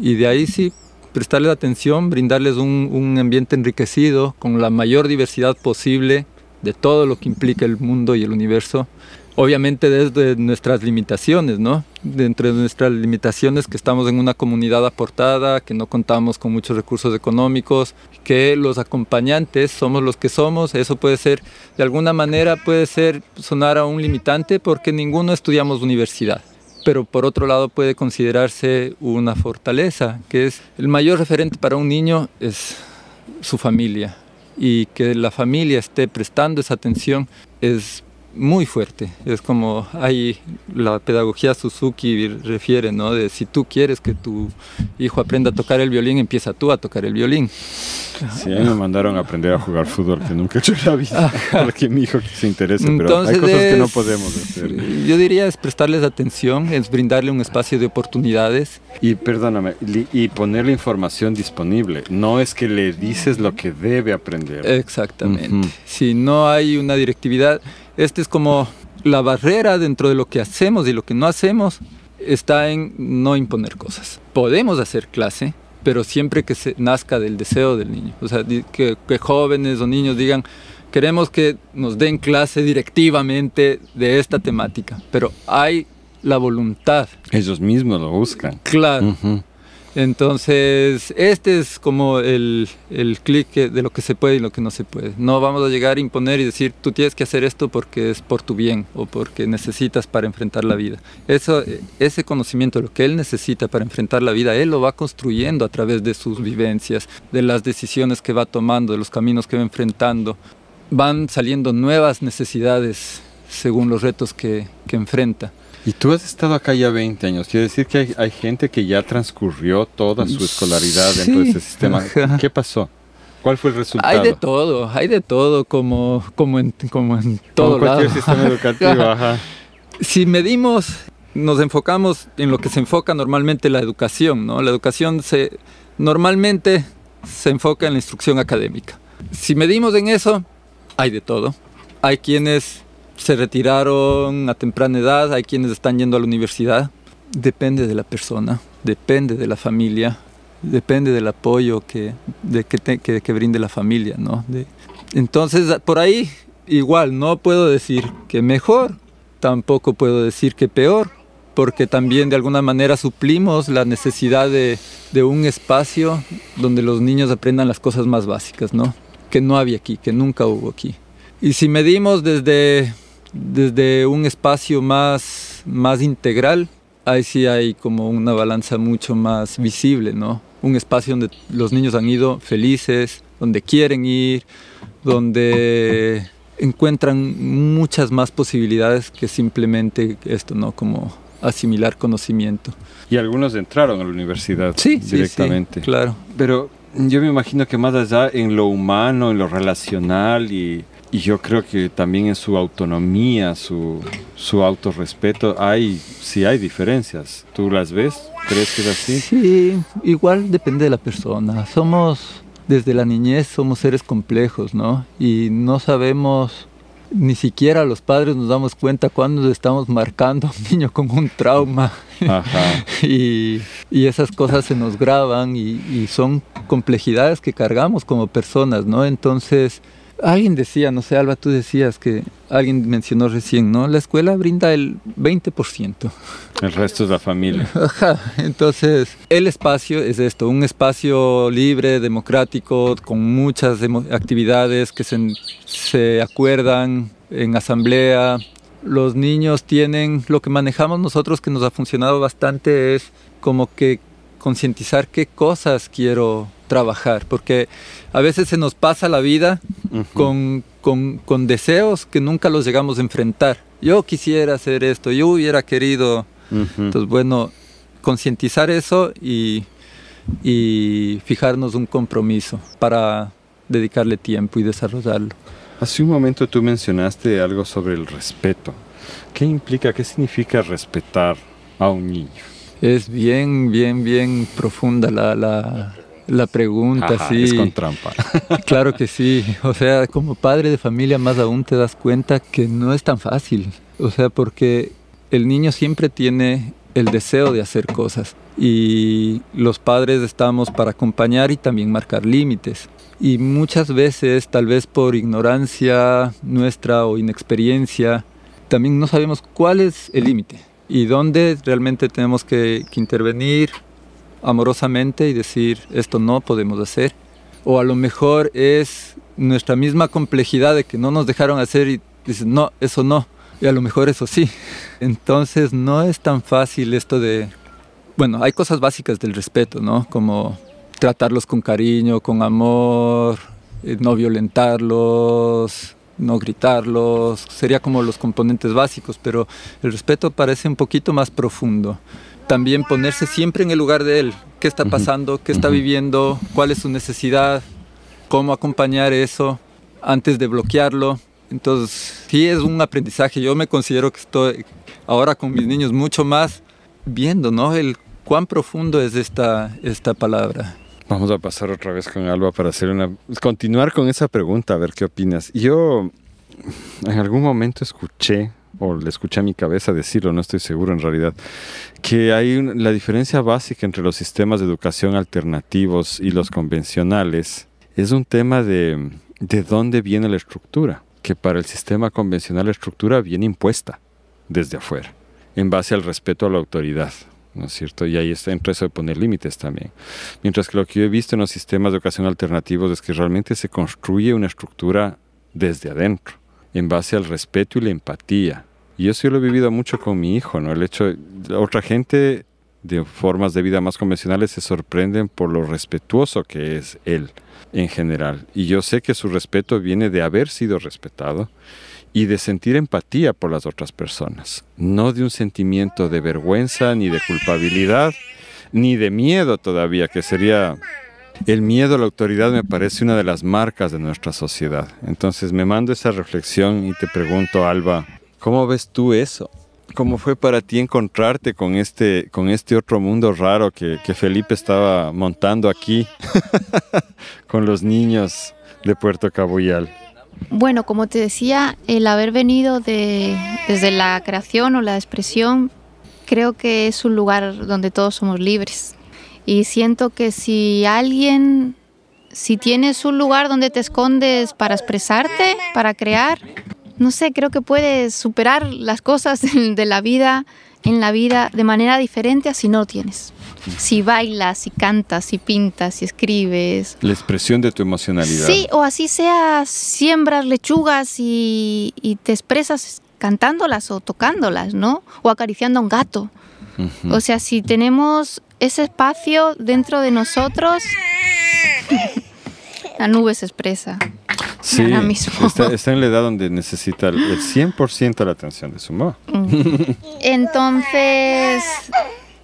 Y de ahí sí, prestarles atención, brindarles un ambiente enriquecido con la mayor diversidad posible de todo lo que implica el mundo y el universo. Obviamente desde nuestras limitaciones, ¿no? Dentro de nuestras limitaciones que estamos en una comunidad aportada, que no contamos con muchos recursos económicos, que los acompañantes somos los que somos. Eso puede ser, de alguna manera sonar a un limitante porque ninguno estudiamos universidad. Pero por otro lado puede considerarse una fortaleza, que es el mayor referente para un niño es su familia, y que la familia esté prestando esa atención es muy fuerte. Es como la pedagogía Suzuki refiere, ¿no? De si tú quieres que tu hijo aprenda a tocar el violín, empieza tú a tocar el violín. Sí, a mí me mandaron a aprender a jugar fútbol, que nunca he hecho en la vida, porque mi hijo se interesa, pero Entonces hay cosas que no podemos hacer. Yo diría es prestarles atención, es brindarle un espacio de oportunidades. Y perdóname, y poner la información disponible, no es que le dices lo que debe aprender. Exactamente. Si no hay una directividad, es como la barrera dentro de lo que hacemos y lo que no hacemos, está en no imponer cosas. Podemos hacer clase, pero siempre que se nazca del deseo del niño. O sea, que jóvenes o niños digan, queremos que nos den clase directivamente de esta temática, pero hay la voluntad. Ellos mismos lo buscan. Claro. Entonces, este es como el clic de lo que se puede y lo que no se puede. No vamos a llegar a imponer y decir, tú tienes que hacer esto porque es por tu bien o porque necesitas para enfrentar la vida. Ese conocimiento, lo que él necesita para enfrentar la vida, él lo va construyendo a través de sus vivencias, de las decisiones que va tomando, de los caminos que va enfrentando. Van saliendo nuevas necesidades según los retos que enfrenta. Y tú has estado acá ya 20 años, quiere decir que hay gente que ya transcurrió toda su escolaridad dentro de ese sistema. Ajá. ¿Qué pasó? ¿Cuál fue el resultado? Hay de todo, como en todo como cualquier sistema educativo. Ajá. Si medimos, nos enfocamos en lo que se enfoca normalmente la educación, ¿no? La educación normalmente se enfoca en la instrucción académica. Si medimos en eso, hay de todo. Hay quienes se retiraron a temprana edad, hay quienes están yendo a la universidad. Depende de la persona, depende de la familia, depende del apoyo que brinde la familia, ¿no? Entonces, por ahí, igual, no puedo decir que mejor, tampoco puedo decir que peor, porque también de alguna manera suplimos la necesidad de un espacio donde los niños aprendan las cosas más básicas, ¿no? Que no había aquí, que nunca hubo aquí. Y si medimos desde un espacio más integral, ahí sí hay como una balanza mucho más visible, ¿no? Un espacio donde los niños han ido felices, donde quieren ir, donde encuentran muchas más posibilidades que simplemente esto, ¿no? Como asimilar conocimiento. Y algunos entraron a la universidad directamente. Sí, claro. Pero yo me imagino que más allá en lo humano, en lo relacional y yo creo que también en su autonomía, su autorrespeto, sí hay diferencias. ¿Tú las ves? ¿Crees que es así? Sí, igual depende de la persona. Desde la niñez somos seres complejos, ¿no? Y no sabemos, ni siquiera los padres nos damos cuenta cuando estamos marcando a un niño con un trauma. Ajá. Y esas cosas se nos graban y son complejidades que cargamos como personas, ¿no? Entonces, alguien decía, no sé, Alba, tú decías que alguien mencionó recién, ¿no? La escuela brinda el 20%. El resto es la familia. Ajá. Entonces, el espacio es esto, un espacio libre, democrático, con muchas actividades que se acuerdan en asamblea. Los niños tienen, lo que manejamos nosotros que nos ha funcionado bastante es como que concientizar qué cosas quiero trabajar, porque a veces se nos pasa la vida con deseos que nunca los llegamos a enfrentar. Yo quisiera hacer esto, yo hubiera querido. Entonces, bueno, concientizar eso y fijarnos un compromiso para dedicarle tiempo y desarrollarlo. Hace un momento tú mencionaste algo sobre el respeto. ¿Qué implica, qué significa respetar a un niño? Es bien profunda la pregunta. Ajá, sí. Es con trampa. Claro que sí. O sea, como padre de familia más aún te das cuenta que no es tan fácil. O sea, porque el niño siempre tiene el deseo de hacer cosas. Y los padres estamos para acompañar y también marcar límites. Y muchas veces, tal vez por ignorancia nuestra o inexperiencia, también no sabemos cuál es el límite y dónde realmente tenemos que intervenir amorosamente y decir, esto no podemos hacer. O a lo mejor es nuestra misma complejidad de que no nos dejaron hacer y dicen, no, eso no, y a lo mejor eso sí. Entonces no es tan fácil esto de... Bueno, hay cosas básicas del respeto, ¿no? Como tratarlos con cariño, con amor, no violentarlos, no gritarlos, sería como los componentes básicos, pero el respeto parece un poquito más profundo. También ponerse siempre en el lugar de él, qué está pasando, qué está viviendo, cuál es su necesidad, cómo acompañar eso antes de bloquearlo. Entonces, sí es un aprendizaje. Yo me considero que estoy ahora con mis niños mucho más viendo, ¿no? El cuán profundo es esta palabra. Vamos a pasar otra vez con Alba para continuar con esa pregunta, a ver qué opinas. Yo en algún momento escuché, o le escuché a mi cabeza decirlo, no estoy seguro en realidad, que hay la diferencia básica entre los sistemas de educación alternativos y los convencionales es un tema de dónde viene la estructura, que para el sistema convencional la estructura viene impuesta desde afuera, en base al respeto a la autoridad, ¿no es cierto? Y ahí entra eso de poner límites también. Mientras que lo que yo he visto en los sistemas de educación alternativos es que realmente se construye una estructura desde adentro, en base al respeto y la empatía. Y eso yo lo he vivido mucho con mi hijo, ¿no? El hecho, otra gente de formas de vida más convencionales se sorprenden por lo respetuoso que es él en general. Y yo sé que su respeto viene de haber sido respetado y de sentir empatía por las otras personas, no de un sentimiento de vergüenza, ni de culpabilidad, ni de miedo todavía, que sería... El miedo a la autoridad me parece una de las marcas de nuestra sociedad. Entonces me mando esa reflexión y te pregunto, Alba, ¿cómo ves tú eso? ¿Cómo fue para ti encontrarte con este otro mundo raro que Felipe estaba montando aquí con los niños de Puerto Cabuyal? Bueno, como te decía, el haber venido desde la creación o la expresión, creo que es un lugar donde todos somos libres. Y siento que si tienes un lugar donde te escondes para expresarte, para crear, no sé, creo que puedes superar las cosas de la vida, en la vida de manera diferente a si no lo tienes. Si bailas, si cantas, si pintas, si escribes. La expresión de tu emocionalidad. Sí, o así sea, siembras lechugas y te expresas cantándolas o tocándolas, ¿no? O acariciando a un gato. Uh-huh. O sea, si tenemos ese espacio dentro de nosotros, la nube se expresa. Sí, ahora mismo. Está en la edad donde necesita el 100% de la atención de su mamá. Entonces,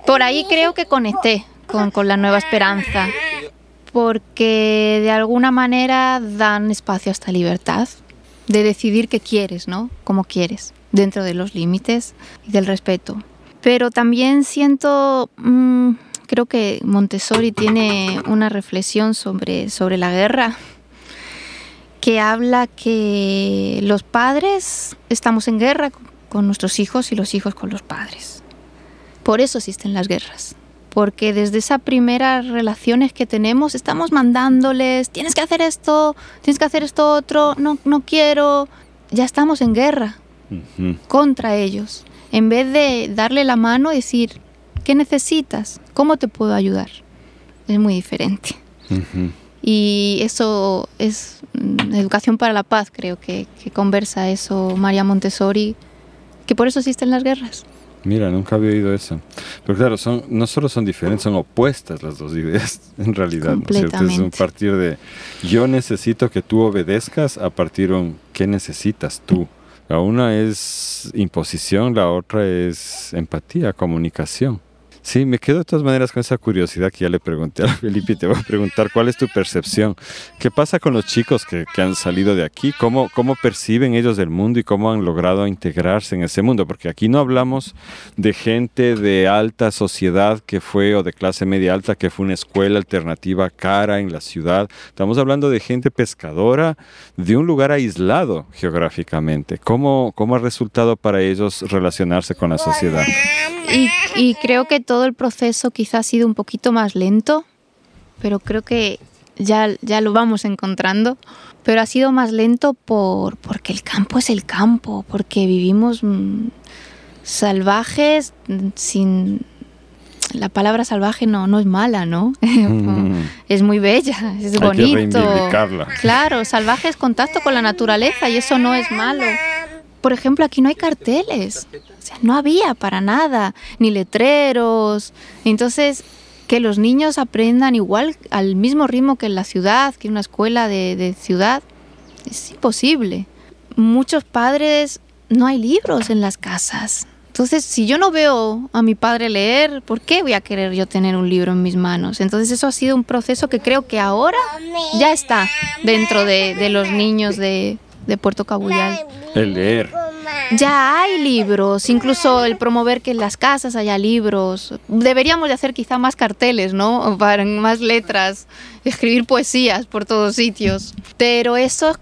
por ahí creo que conecté con la Nueva Esperanza, porque de alguna manera dan espacio a esta libertad de decidir qué quieres, ¿no? Cómo quieres, dentro de los límites y del respeto. Pero también siento, creo que Montessori tiene una reflexión sobre la guerra, que habla que los padres estamos en guerra con nuestros hijos y los hijos con los padres. Por eso existen las guerras, porque desde esas primeras relaciones que tenemos estamos mandándoles, tienes que hacer esto otro, no quiero, ya estamos en guerra contra ellos. En vez de darle la mano y decir, ¿qué necesitas? ¿Cómo te puedo ayudar? Es muy diferente. Uh-huh. Y eso es educación para la paz, creo que conversa eso María Montessori, que por eso existen las guerras. Mira, nunca había oído eso. Pero claro, no solo son diferentes, son opuestas las dos ideas, en realidad, ¿no es cierto? Es un partir de yo necesito que tú obedezcas a partir de un ¿qué necesitas tú? La una es imposición, la otra es empatía, comunicación. Sí, me quedo de todas maneras con esa curiosidad que ya le pregunté a Felipe y te voy a preguntar cuál es tu percepción. ¿Qué pasa con los chicos que han salido de aquí? ¿Cómo perciben ellos el mundo y cómo han logrado integrarse en ese mundo? Porque aquí no hablamos de gente de alta sociedad que fue, o de clase media alta, que fue una escuela alternativa cara en la ciudad. Estamos hablando de gente pescadora de un lugar aislado geográficamente. ¿Cómo ha resultado para ellos relacionarse con la sociedad? Y creo que todo el proceso quizás ha sido un poquito más lento, pero creo que ya lo vamos encontrando. Pero ha sido más lento porque el campo es el campo, porque vivimos salvajes sin... La palabra salvaje no es mala, ¿no? Es muy bella, es bonito. Hay que reivindicarla. Claro, salvaje es contacto con la naturaleza y eso no es malo. Por ejemplo, aquí no hay carteles, o sea, no había para nada, ni letreros. Entonces, que los niños aprendan igual al mismo ritmo que en la ciudad, que una escuela de ciudad, es imposible. muchos padres no hay libros en las casas. Entonces, si yo no veo a mi padre leer, ¿por qué voy a querer yo tener un libro en mis manos? Entonces, eso ha sido un proceso que creo que ahora ya está dentro de los niños de Puerto Cabuyal. El leer. Ya hay libros, incluso el promover que en las casas haya libros. Deberíamos de hacer quizá más carteles, ¿no? Para más letras, escribir poesías por todos sitios. Pero eso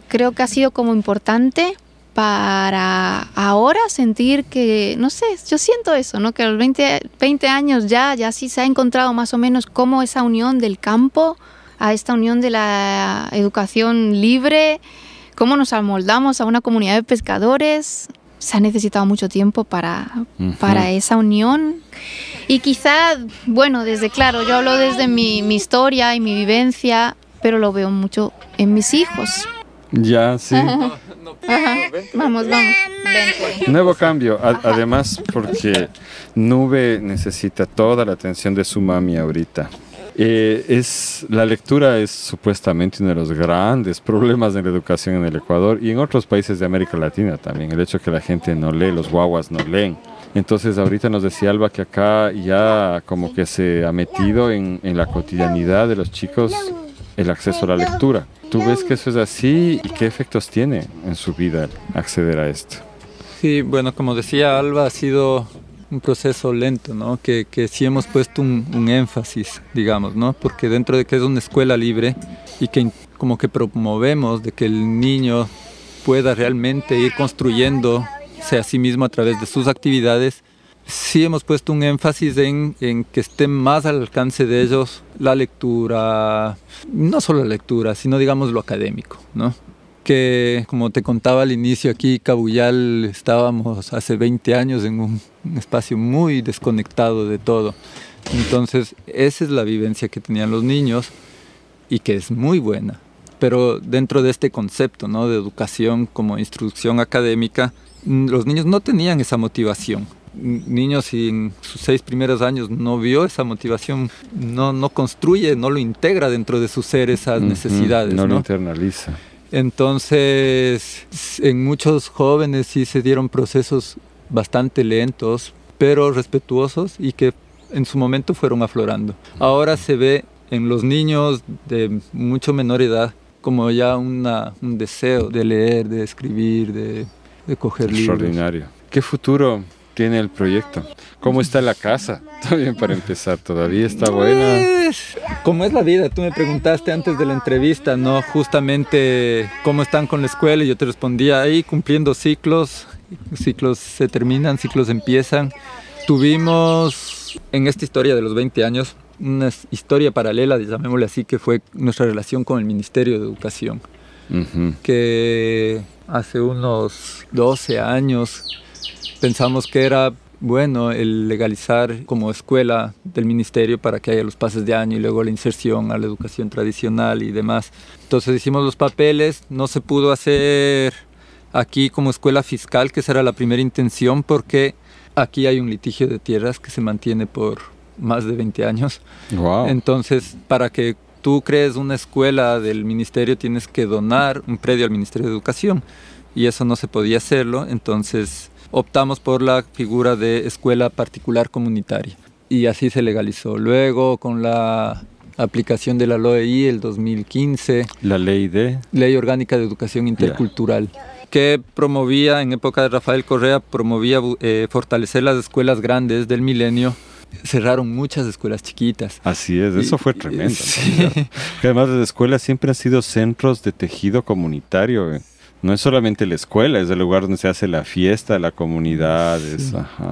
creo que ha sido como importante para ahora sentir que, no sé, yo siento eso, ¿no? Que a los 20 años ya sí se ha encontrado más o menos cómo esa unión del campo a esta unión de la educación libre, cómo nos amoldamos a una comunidad de pescadores. Se ha necesitado mucho tiempo para esa unión. Y quizá, bueno, claro, yo hablo desde mi historia y mi vivencia, pero lo veo mucho en mis hijos. Ya, sí. Ajá. Vamos. Vente. Nuevo cambio, además porque Nube necesita toda la atención de su mami ahorita. La lectura es supuestamente uno de los grandes problemas de la educación en el Ecuador y en otros países de América Latina también. El hecho de que la gente no lee, los guaguas no leen. Entonces ahorita nos decía Alba que acá ya como que se ha metido en la cotidianidad de los chicos el acceso a la lectura. ¿Tú ves que eso es así y qué efectos tiene en su vida acceder a esto? Sí, bueno, como decía Alba, ha sido un proceso lento, ¿no? Que sí hemos puesto un énfasis, digamos, ¿no? Porque dentro de que es una escuela libre y que como que promovemos de que el niño pueda realmente ir construyéndose a sí mismo a través de sus actividades, sí hemos puesto un énfasis en que esté más al alcance de ellos la lectura, no solo la lectura, sino digamos lo académico, ¿no? Que como te contaba al inicio, aquí Cabuyal estábamos hace 20 años en un espacio muy desconectado de todo. Entonces esa es la vivencia que tenían los niños y que es muy buena. Pero dentro de este concepto, ¿no? De educación como instrucción académica, los niños no tenían esa motivación. Niños si en sus 6 primeros años no vio esa motivación, no construye, no lo integra dentro de su ser esas necesidades. No lo internaliza. Entonces, en muchos jóvenes sí se dieron procesos bastante lentos, pero respetuosos y que en su momento fueron aflorando. Ahora se ve en los niños de mucho menor edad como ya un deseo de leer, de escribir, de coger libros. Extraordinario. ¿Qué futuro tiene el proyecto? ¿Cómo está la casa? También para empezar, ¿todavía está buena? Como es la vida, tú me preguntaste antes de la entrevista, ¿no? Justamente cómo están con la escuela y yo te respondía ahí cumpliendo ciclos se terminan, ciclos empiezan. Tuvimos en esta historia de los 20 años una historia paralela, llamémosle así, que fue nuestra relación con el Ministerio de Educación, que hace unos 12 años pensamos que era bueno el legalizar como escuela del ministerio para que haya los pases de año y luego la inserción a la educación tradicional y demás. Entonces hicimos los papeles, no se pudo hacer aquí como escuela fiscal, que esa era la primera intención, porque aquí hay un litigio de tierras que se mantiene por más de 20 años. Wow. Entonces, para que tú crees una escuela del ministerio tienes que donar un predio al Ministerio de Educación y eso no se podía hacerlo, entonces optamos por la figura de escuela particular comunitaria y así se legalizó. Luego, con la aplicación de la LOEI el 2015, la Ley Orgánica de Educación Intercultural, que promovía, en época de Rafael Correa, promovía fortalecer las escuelas grandes del milenio. Cerraron muchas escuelas chiquitas. Así es, eso fue tremendo. Sí. Además, las escuelas siempre han sido centros de tejido comunitario. No es solamente la escuela, es el lugar donde se hace la fiesta, la comunidad,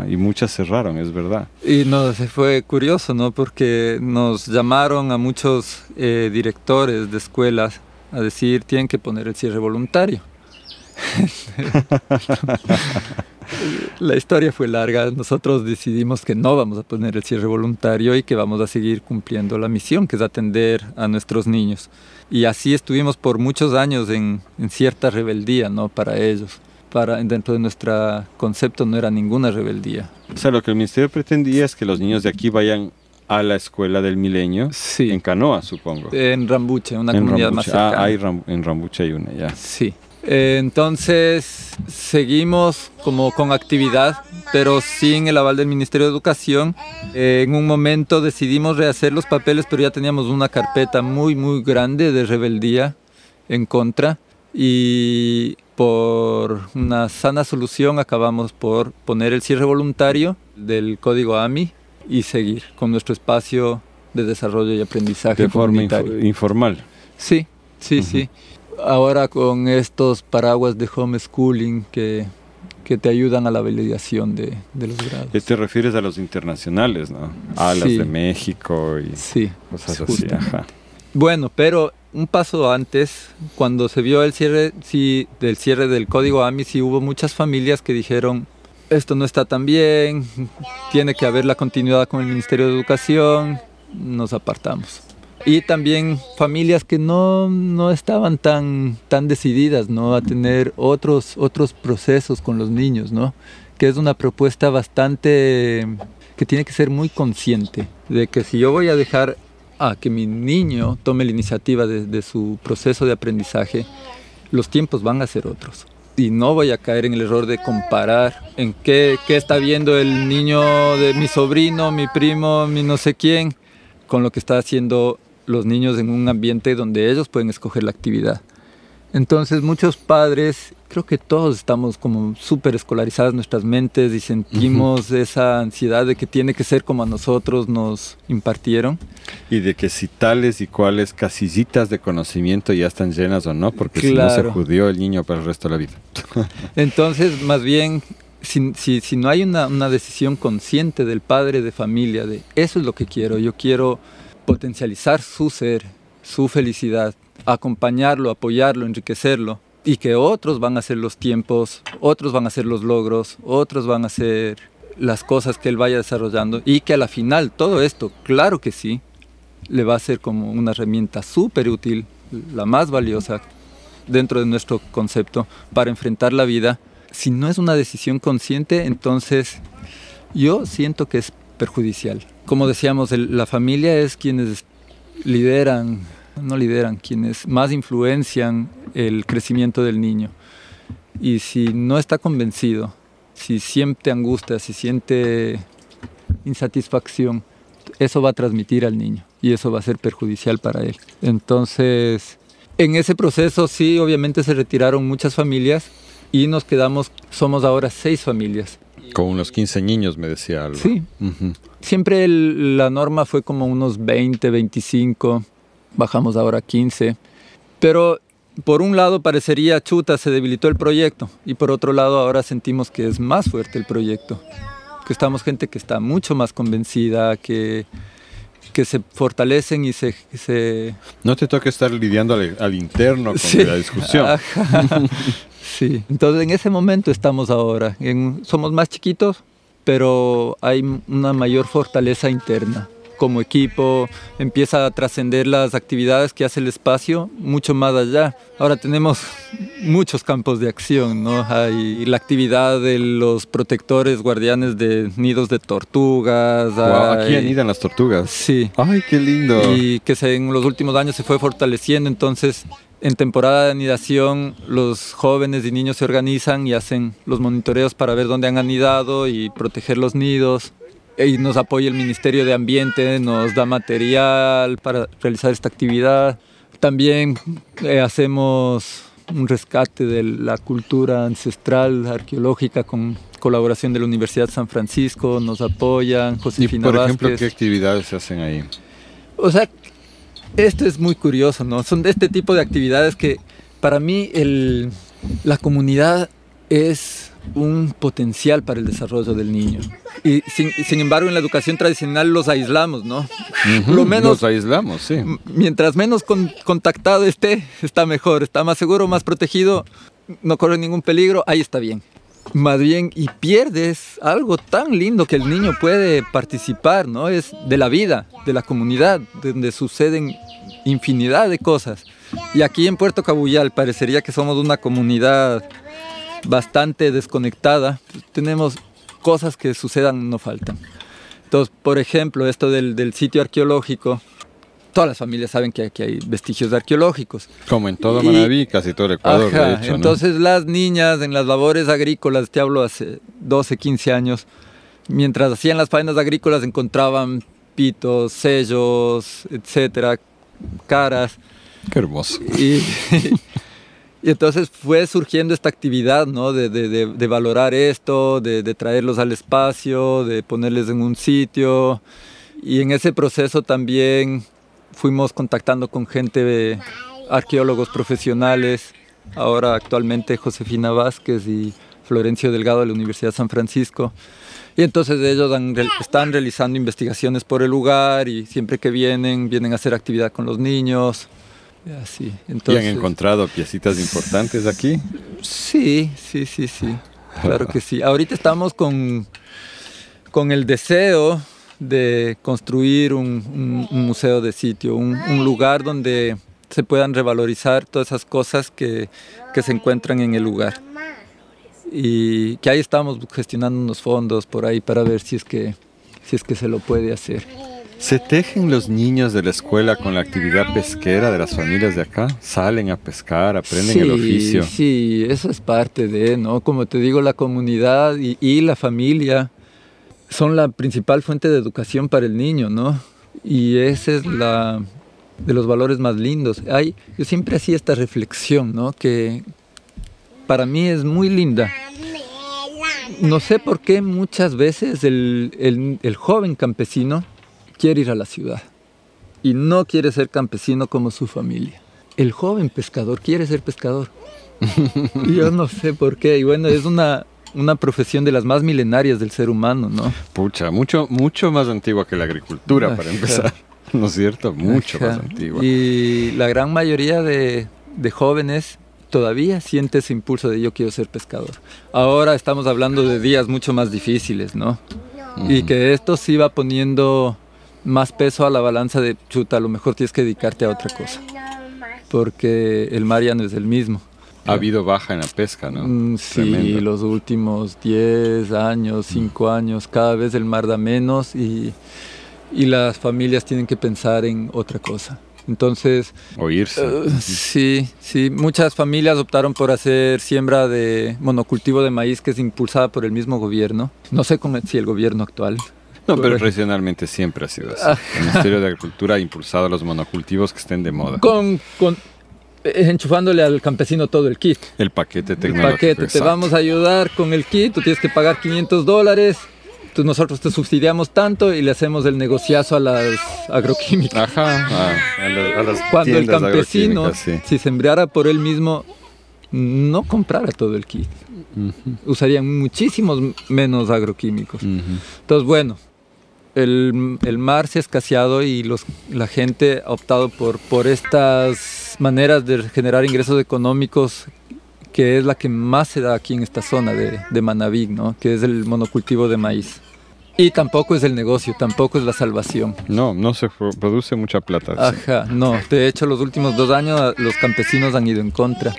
y muchas cerraron, es verdad. Y fue curioso, ¿no? Porque nos llamaron a muchos directores de escuelas a decir, tienen que poner el cierre voluntario. La historia fue larga, nosotros decidimos que no vamos a poner el cierre voluntario y que vamos a seguir cumpliendo la misión, que es atender a nuestros niños. Y así estuvimos por muchos años en cierta rebeldía, ¿no? Para ellos. Dentro de nuestro concepto no era ninguna rebeldía. O sea, lo que el ministerio pretendía es que los niños de aquí vayan a la escuela del milenio, sí. En Canoa, supongo. En Rambuche, una comunidad más cercana. En Rambuche hay una, ya. Sí. Entonces seguimos como con actividad, pero sin el aval del Ministerio de Educación. En un momento decidimos rehacer los papeles, pero ya teníamos una carpeta muy grande de rebeldía en contra, y por una sana solución acabamos por poner el cierre voluntario del código AMI y seguir con nuestro espacio de desarrollo y aprendizaje de forma informal. Sí. Ahora con estos paraguas de homeschooling que te ayudan a la validación de los grados. Te refieres a los internacionales, ¿no? A las de México y cosas así. Ajá. Bueno, pero un paso antes, cuando se vio el cierre del código AMI, sí hubo muchas familias que dijeron: esto no está tan bien, tiene que haber la continuidad con el Ministerio de Educación. Nos apartamos. Y también familias que no estaban tan decididas, ¿no?, a tener otros procesos con los niños, ¿no? Que es una propuesta bastante que tiene que ser muy consciente de que si yo voy a dejar a que mi niño tome la iniciativa de su proceso de aprendizaje, los tiempos van a ser otros. Y no voy a caer en el error de comparar en qué está viendo el niño de mi sobrino, mi primo, mi no sé quién, con lo que está haciendo los niños en un ambiente donde ellos pueden escoger la actividad. Entonces muchos padres, creo que todos estamos como súper escolarizadas nuestras mentes y sentimos esa ansiedad de que tiene que ser como a nosotros nos impartieron. Y de que si tales y cuales casillitas de conocimiento ya están llenas o no, porque si no se jodió el niño para el resto de la vida. Entonces, más bien, si no hay una decisión consciente del padre de familia, de eso es lo que quiero, yo quiero potencializar su ser, su felicidad, acompañarlo, apoyarlo, enriquecerlo, y que otros van a hacer los tiempos, otros van a hacer los logros, otros van a hacer las cosas que él vaya desarrollando, y que a la final todo esto, claro que sí, le va a ser como una herramienta súper útil, la más valiosa dentro de nuestro concepto para enfrentar la vida. Si no es una decisión consciente, entonces yo siento que es perjudicial. Como decíamos, la familia es quienes quienes más influencian el crecimiento del niño. Y si no está convencido, si siente angustia, si siente insatisfacción, eso va a transmitir al niño y eso va a ser perjudicial para él. Entonces, en ese proceso sí, obviamente se retiraron muchas familias y nos quedamos, somos ahora 6 familias. Con unos 15 niños, me decía algo. Sí. Siempre la norma fue como unos 20, 25, bajamos ahora a 15. Pero por un lado parecería, chuta, se debilitó el proyecto. Y por otro lado ahora sentimos que es más fuerte el proyecto. Que estamos gente que está mucho más convencida, que se fortalecen y se... No te toca estar lidiando al interno con la discusión. Sí, entonces en ese momento estamos ahora. Somos más chiquitos, pero hay una mayor fortaleza interna. Como equipo empieza a trascender las actividades que hace el espacio mucho más allá. Ahora tenemos muchos campos de acción, ¿no? Hay la actividad de los protectores guardianes de nidos de tortugas. Wow, aquí anidan las tortugas. Sí. ¡Ay, qué lindo! Y que en los últimos años se fue fortaleciendo, entonces... En temporada de anidación, los jóvenes y niños se organizan y hacen los monitoreos para ver dónde han anidado y proteger los nidos. Y nos apoya el Ministerio de Ambiente, nos da material para realizar esta actividad. También hacemos un rescate de la cultura ancestral, arqueológica, con colaboración de la Universidad de San Francisco, nos apoyan. Josefina Vázquez. Y por ejemplo, Vázquez. ¿qué actividades se hacen ahí? O sea, esto es muy curioso, ¿no? Son de este tipo de actividades que para mí la comunidad es un potencial para el desarrollo del niño. Y sin embargo en la educación tradicional los aislamos, ¿no? Lo menos, los aislamos, sí. Mientras menos contactado esté, está mejor, está más seguro, más protegido, no corre ningún peligro, ahí está bien. Más bien, y pierdes algo tan lindo que el niño puede participar, ¿no? Es de la vida, de la comunidad, donde suceden infinidad de cosas. Y aquí en Puerto Cabuyal parecería que somos una comunidad bastante desconectada. Tenemos cosas que sucedan, no faltan. Entonces, por ejemplo, esto del sitio arqueológico, todas las familias saben que aquí hay vestigios arqueológicos. Como en todo Manabí, casi todo el Ecuador, de hecho, ¿no? Entonces las niñas en las labores agrícolas, te hablo hace 12, 15 años, mientras hacían las faenas agrícolas encontraban pitos, sellos, etcétera, caras. Qué hermoso. Y entonces fue surgiendo esta actividad, ¿no? de valorar esto, de traerlos al espacio, de ponerles en un sitio. Y en ese proceso también fuimos contactando con gente, arqueólogos profesionales, ahora actualmente Josefina Vázquez y Florencio Delgado de la Universidad de San Francisco. Y entonces ellos están realizando investigaciones por el lugar y siempre que vienen a hacer actividad con los niños. Así. Entonces, ¿y han encontrado piecitas importantes aquí? Sí. Claro que sí. Ahorita estamos con el deseo de construir un museo de sitio, un lugar donde se puedan revalorizar todas esas cosas que se encuentran en el lugar. Y que ahí estamos gestionando unos fondos por ahí para ver si es que se lo puede hacer. ¿Se tejen los niños de la escuela con la actividad pesquera de las familias de acá? ¿Salen a pescar, aprenden el oficio? Sí, eso es parte de, ¿no? Como te digo, la comunidad y la familia son la principal fuente de educación para el niño, ¿no? Y ese es de los valores más lindos. Yo siempre hacía esta reflexión, ¿no? Que para mí es muy linda. No sé por qué muchas veces el joven campesino quiere ir a la ciudad y no quiere ser campesino como su familia. El joven pescador quiere ser pescador. Yo no sé por qué. Y bueno, es una profesión de las más milenarias del ser humano, ¿no? Pucha, mucho más antigua que la agricultura, para empezar. ¿No es cierto? Mucho más antigua. Y la gran mayoría de jóvenes todavía siente ese impulso de yo quiero ser pescador. Ahora estamos hablando de días mucho más difíciles, ¿no? Y que esto sí va poniendo más peso a la balanza de chuta, a lo mejor tienes que dedicarte a otra cosa, porque el mar ya no es el mismo. Ha habido baja en la pesca, ¿no? Sí, Tremendo. los últimos 10 años, 5 años, cada vez el mar da menos y las familias tienen que pensar en otra cosa. Entonces, Oírse. Sí, muchas familias optaron por hacer siembra de monocultivo de maíz que es impulsada por el mismo gobierno. No sé si el gobierno actual. No, pero regionalmente siempre ha sido así. El Ministerio de Agricultura ha impulsado los monocultivos que estén de moda. Enchufándole al campesino todo el kit. El paquete tecnológico. Te exacto. vamos a ayudar con el kit, tú tienes que pagar $500, entonces nosotros te subsidiamos tanto y le hacemos el negociazo a las agroquímicas. Ajá, a las Cuando el tiendas campesino, agroquímicas, sí. si sembrara por él mismo, no comprara todo el kit. Usarían muchísimos menos agroquímicos. Entonces, bueno, el mar se ha escaseado y la gente ha optado por estas maneras de generar ingresos económicos, que es la que más se da aquí en esta zona de Manabí, ¿no? Que es el monocultivo de maíz. Y tampoco es el negocio, tampoco es la salvación. No se produce mucha plata. Sí. Ajá, no. De hecho, los últimos 2 años los campesinos han ido en contra.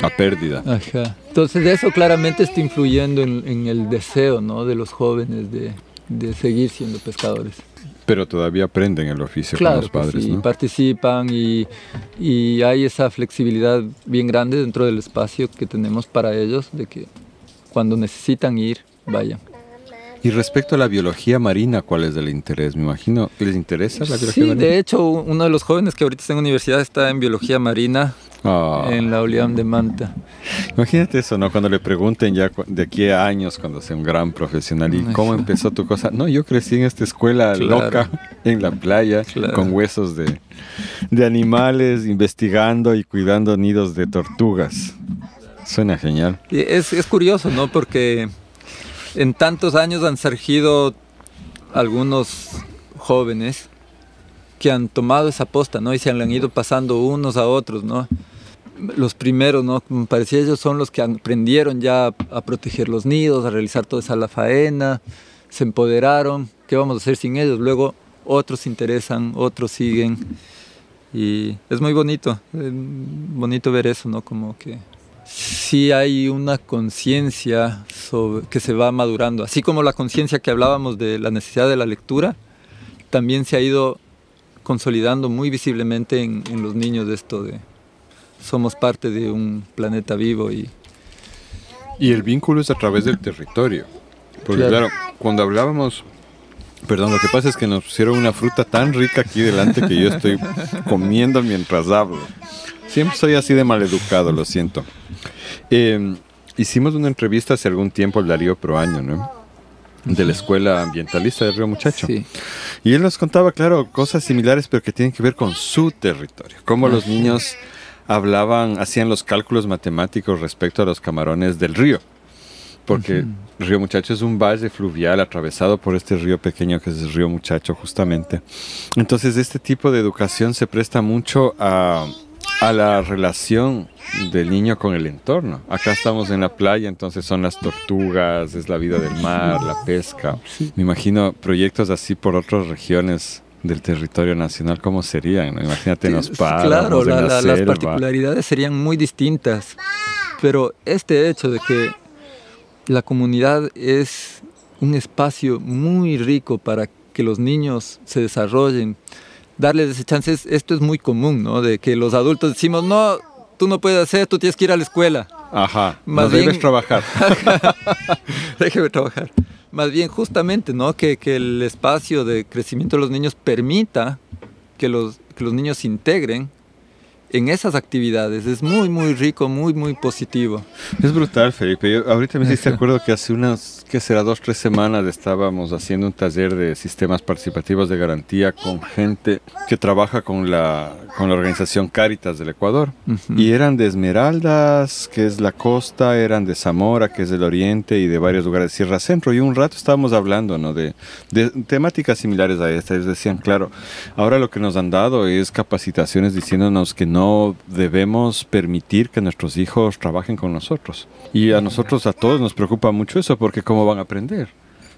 A pérdida. Ajá. Entonces eso claramente está influyendo en el deseo, ¿no? De los jóvenes de seguir siendo pescadores. Pero todavía aprenden el oficio con los padres, sí, ¿no? participan y hay esa flexibilidad bien grande dentro del espacio que tenemos para ellos, de que cuando necesitan ir, vayan. Y respecto a la biología marina, ¿cuál es el interés? Me imagino, ¿les interesa la biología Sí, marina? de hecho, uno de los jóvenes que ahorita está en universidad está en biología marina en la ULIAM de Manta. Imagínate eso, ¿no? Cuando le pregunten ya de aquí a años, cuando sea un gran profesional, ¿y cómo empezó tu cosa? No, yo crecí en esta escuela loca, en la playa, con huesos de animales, investigando y cuidando nidos de tortugas. Suena genial. Y es curioso, ¿no? Porque en tantos años han surgido algunos jóvenes que han tomado esa posta, ¿no? Y se han ido pasando unos a otros, ¿no? Los primeros, ¿no? Como parecía, ellos son los que aprendieron ya a proteger los nidos, a realizar toda esa la faena, se empoderaron. ¿Qué vamos a hacer sin ellos? Luego otros se interesan, otros siguen. Y es muy bonito ver eso, ¿no? Como que sí hay una conciencia que se va madurando. Así como la conciencia que hablábamos de la necesidad de la lectura, también se ha ido consolidando muy visiblemente en los niños esto de somos parte de un planeta vivo y el vínculo es a través del territorio. Porque claro, cuando hablábamos... Perdón, lo que pasa es que nos pusieron una fruta tan rica aquí delante que yo estoy comiendo mientras hablo. Siempre soy así de maleducado, lo siento. Hicimos una entrevista hace algún tiempo al Darío Proaño, ¿no? De la Escuela Ambientalista de Río Muchacho. sí. Y él nos contaba, claro, cosas similares, pero que tienen que ver con su territorio. Cómo los niños hacían los cálculos matemáticos respecto a los camarones del río. Porque Río Muchacho es un valle fluvial atravesado por este río pequeño que es el Río Muchacho, justamente. Entonces, este tipo de educación se presta mucho a la relación del niño con el entorno. Acá estamos en la playa, entonces son las tortugas, es la vida del mar, la pesca. Me imagino proyectos así por otras regiones del territorio nacional, ¿cómo serían? ¿No? Imagínate en los páramos, claro, en la las selva. particularidades serían muy distintas, pero este hecho de que la comunidad es un espacio muy rico para que los niños se desarrollen, darles ese chance, esto es muy común, ¿no? De que los adultos decimos, no, tú no puedes hacer, tú tienes que ir a la escuela. Ajá, Más no bien, debes trabajar. Déjeme trabajar. Más bien justamente, ¿no? Que el espacio de crecimiento de los niños permita que los niños se integren en esas actividades. Es muy, muy rico, muy, muy positivo. Es brutal, Felipe. Yo ahorita me hiciste acuerdo que hace ¿qué será? 2-3 semanas estábamos haciendo un taller de sistemas participativos de garantía con gente que trabaja con la organización Cáritas del Ecuador. Y eran de Esmeraldas, que es la costa, eran de Zamora, que es del oriente, y de varios lugares de Sierra Centro. Y un rato estábamos hablando, ¿no? de temáticas similares a esta. Ellos decían, claro, ahora lo que nos han dado es capacitaciones diciéndonos que no debemos permitir que nuestros hijos trabajen con nosotros. Y a nosotros, a todos, nos preocupa mucho eso, porque ¿cómo van a aprender?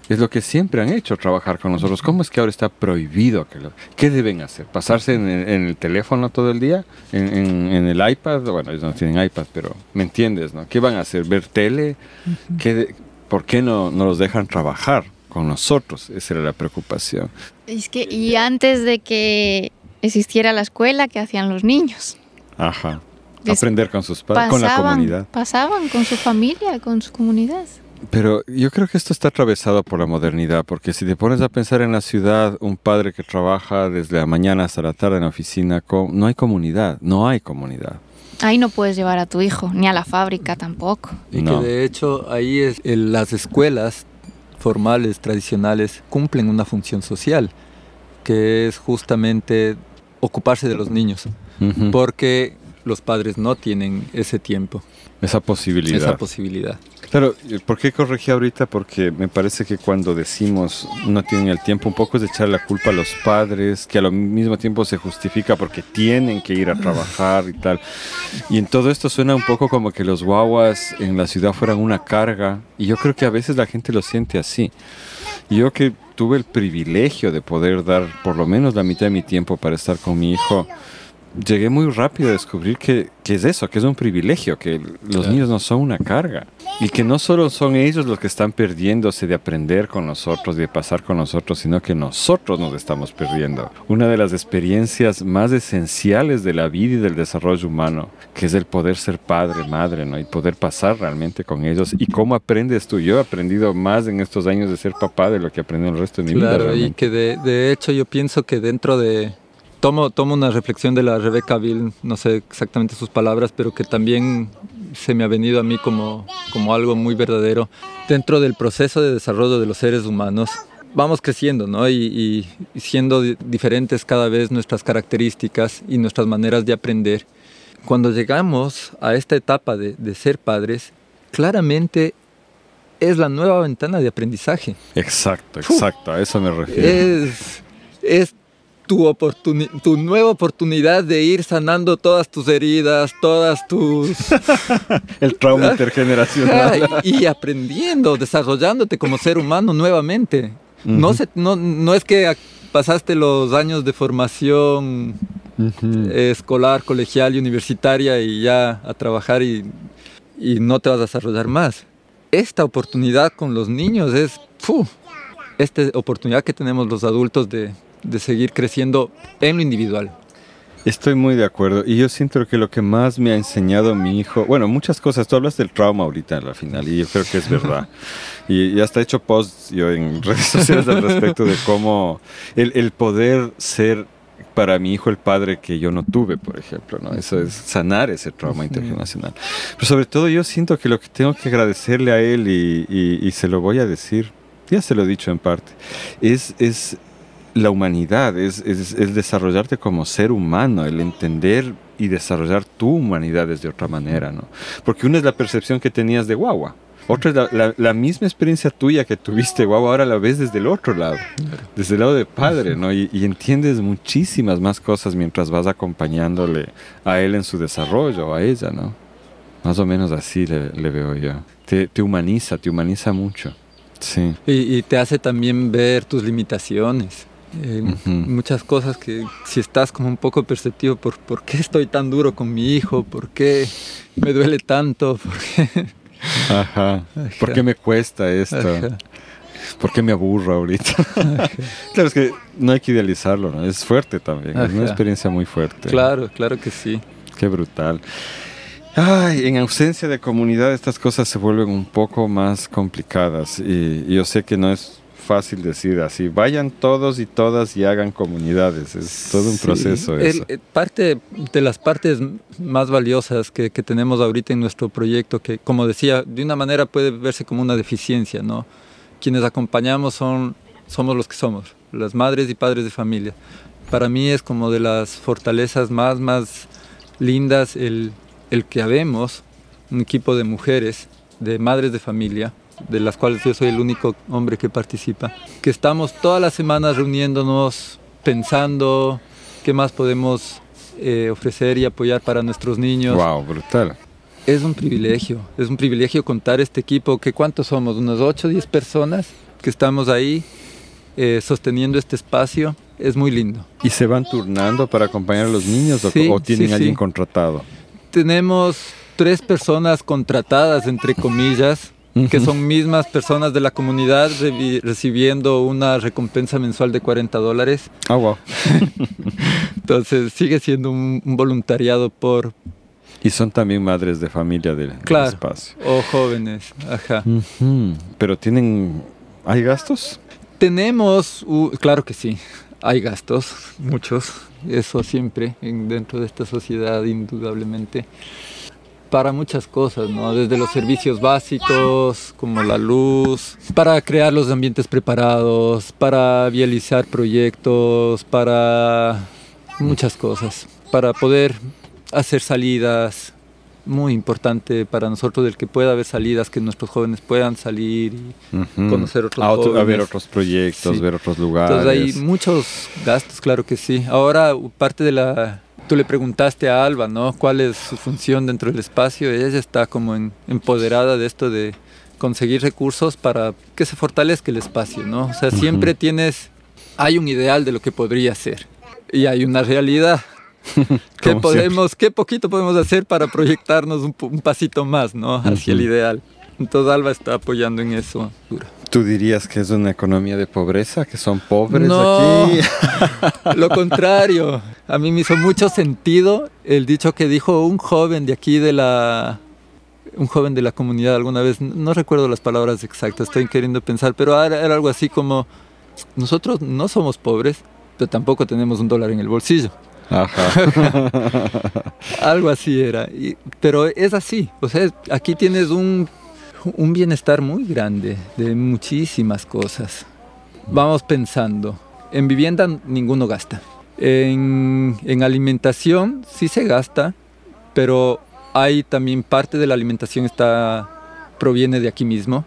Es lo que siempre han hecho, trabajar con nosotros. ¿Cómo es que ahora está prohibido? ¿Qué deben hacer? ¿Pasarse en el teléfono todo el día? ¿En el iPad? Bueno, ellos no tienen iPad, pero ¿me entiendes, no? ¿Qué van a hacer? ¿Ver tele? ¿Por qué no los dejan trabajar con nosotros? Esa era la preocupación. Y antes de que existiera la escuela, ¿qué hacían los niños? Ajá. Aprender con sus padres, con la comunidad. Pasaban con su familia, con su comunidad. Pero yo creo que esto está atravesado por la modernidad, porque si te pones a pensar en la ciudad, un padre que trabaja desde la mañana hasta la tarde en la oficina, no hay comunidad. Ahí no puedes llevar a tu hijo, ni a la fábrica tampoco. Y que de hecho ahí las escuelas formales, tradicionales, cumplen una función social, que es justamente ocuparse de los niños, porque los padres no tienen ese tiempo. Esa posibilidad. Claro, ¿por qué corregí ahorita? Porque me parece que cuando decimos no tienen el tiempo, un poco es echar la culpa a los padres, que al mismo tiempo se justifica porque tienen que ir a trabajar y tal. Y en todo esto suena un poco como que los guaguas en la ciudad fueran una carga, y yo creo que a veces la gente lo siente así. Y yo que tuve el privilegio de poder dar por lo menos la mitad de mi tiempo para estar con mi hijo, llegué muy rápido a descubrir que es eso, que es un privilegio, que los niños no son una carga. Y que no solo son ellos los que están perdiéndose de aprender con nosotros, de pasar con nosotros, sino que nosotros nos estamos perdiendo. Una de las experiencias más esenciales de la vida y del desarrollo humano, que es el poder ser padre, madre, ¿no? Y poder pasar realmente con ellos. ¿Y cómo aprendes tú? Yo he aprendido más en estos años de ser papá de lo que aprendí en el resto de mi vida. Claro, y que de hecho yo pienso que dentro de... Tomo una reflexión de la Rebecca Bill, no sé exactamente sus palabras, pero que también se me ha venido a mí como algo muy verdadero. Dentro del proceso de desarrollo de los seres humanos, vamos creciendo, ¿no? Y siendo diferentes cada vez nuestras características y nuestras maneras de aprender. Cuando llegamos a esta etapa de ser padres, claramente es la nueva ventana de aprendizaje. Exacto, a eso me refiero. Es tu nueva oportunidad de ir sanando todas tus heridas, todas tus... El trauma intergeneracional. Y aprendiendo, desarrollándote como ser humano nuevamente. No es que pasaste los años de formación escolar, colegial y universitaria y ya a trabajar y no te vas a desarrollar más. Esta oportunidad con los niños es... esta oportunidad que tenemos los adultos de de seguir creciendo en lo individual. Estoy muy de acuerdo y yo siento que lo que más me ha enseñado mi hijo, bueno, muchas cosas, tú hablas del trauma ahorita al final y yo creo que es verdad y hasta he hecho posts yo en redes sociales al respecto de cómo el poder ser para mi hijo el padre que yo no tuve, por ejemplo, ¿no? Eso es sanar ese trauma intergeneracional. Pero sobre todo yo siento que lo que tengo que agradecerle a él y se lo voy a decir, ya se lo he dicho en parte, es la humanidad, es desarrollarte como ser humano, el entender y desarrollar tu humanidad desde otra manera, ¿no? Porque una es la percepción que tenías de guagua, otra es la misma experiencia tuya que tuviste guagua, ahora la ves desde el otro lado, desde el lado de padre, ¿no? Y entiendes muchísimas más cosas mientras vas acompañándole a él en su desarrollo, o a ella, ¿no? Más o menos así le veo yo. Te humaniza mucho. Sí. Y te hace también ver tus limitaciones. Muchas cosas que si estás como un poco perceptivo por qué estoy tan duro con mi hijo, por qué me duele tanto, por qué... Ajá. ¿Por qué me cuesta esto? Ajá. ¿Por qué me aburro ahorita? Claro, es que no hay que idealizarlo, ¿no? Es fuerte también. Ajá. Es una experiencia muy fuerte. Claro que sí. Qué brutal. Ay, en ausencia de comunidad estas cosas se vuelven un poco más complicadas y yo sé que no es fácil decir así, vayan todos y todas y hagan comunidades, es todo un proceso eso. Parte de las partes más valiosas que tenemos ahorita en nuestro proyecto, que como decía, de una manera puede verse como una deficiencia, ¿no? Quienes acompañamos somos los que somos, las madres y padres de familia. Para mí es como de las fortalezas más lindas el que habemos un equipo de mujeres, de madres de familia, de las cuales yo soy el único hombre que participa, que estamos todas las semanas reuniéndonos, pensando qué más podemos ofrecer y apoyar para nuestros niños. ¡Wow! Brutal. Es un privilegio contar este equipo, que ¿cuántos somos? Unas 8 o 10 personas que estamos ahí sosteniendo este espacio. Es muy lindo. ¿Y se van turnando para acompañar a los niños o tienen alguien contratado? Tenemos 3 personas contratadas, entre comillas, que son mismas personas de la comunidad recibiendo una recompensa mensual de $40. Ah, wow. Entonces sigue siendo un voluntariado por... Y son también madres de familia del espacio. O jóvenes, ajá. Pero ¿hay gastos? Tenemos, claro que sí, hay gastos, muchos, eso siempre dentro de esta sociedad indudablemente. Para muchas cosas, ¿no? Desde los servicios básicos, como la luz, para crear los ambientes preparados, para vializar proyectos, para muchas cosas, para poder hacer salidas. Muy importante para nosotros el que pueda haber salidas, que nuestros jóvenes puedan salir y conocer otros jóvenes. A ver otros proyectos, ver otros lugares. Entonces hay muchos gastos, claro que sí. Ahora parte de la... Tú le preguntaste a Alba, ¿no? ¿Cuál es su función dentro del espacio? Ella está como empoderada de esto de conseguir recursos para que se fortalezca el espacio, ¿no? O sea, siempre hay un ideal de lo que podría ser y hay una realidad. ¿Qué poquito podemos hacer para proyectarnos un pasito más, ¿no? Hacia el ideal? Entonces Alba está apoyando en eso. ¿Tú dirías que es una economía de pobreza? ¿Que son pobres no, aquí? Lo contrario. A mí me hizo mucho sentido el dicho que dijo un joven de aquí un joven de la comunidad alguna vez. No recuerdo las palabras exactas, estoy queriendo pensar, pero era algo así como: nosotros no somos pobres, pero tampoco tenemos $1 en el bolsillo. Ajá. Algo así era. Pero es así. O sea, aquí tienes un bienestar muy grande de muchísimas cosas. Vamos pensando. En vivienda ninguno gasta. En alimentación sí se gasta, pero hay también parte de la alimentación proviene de aquí mismo.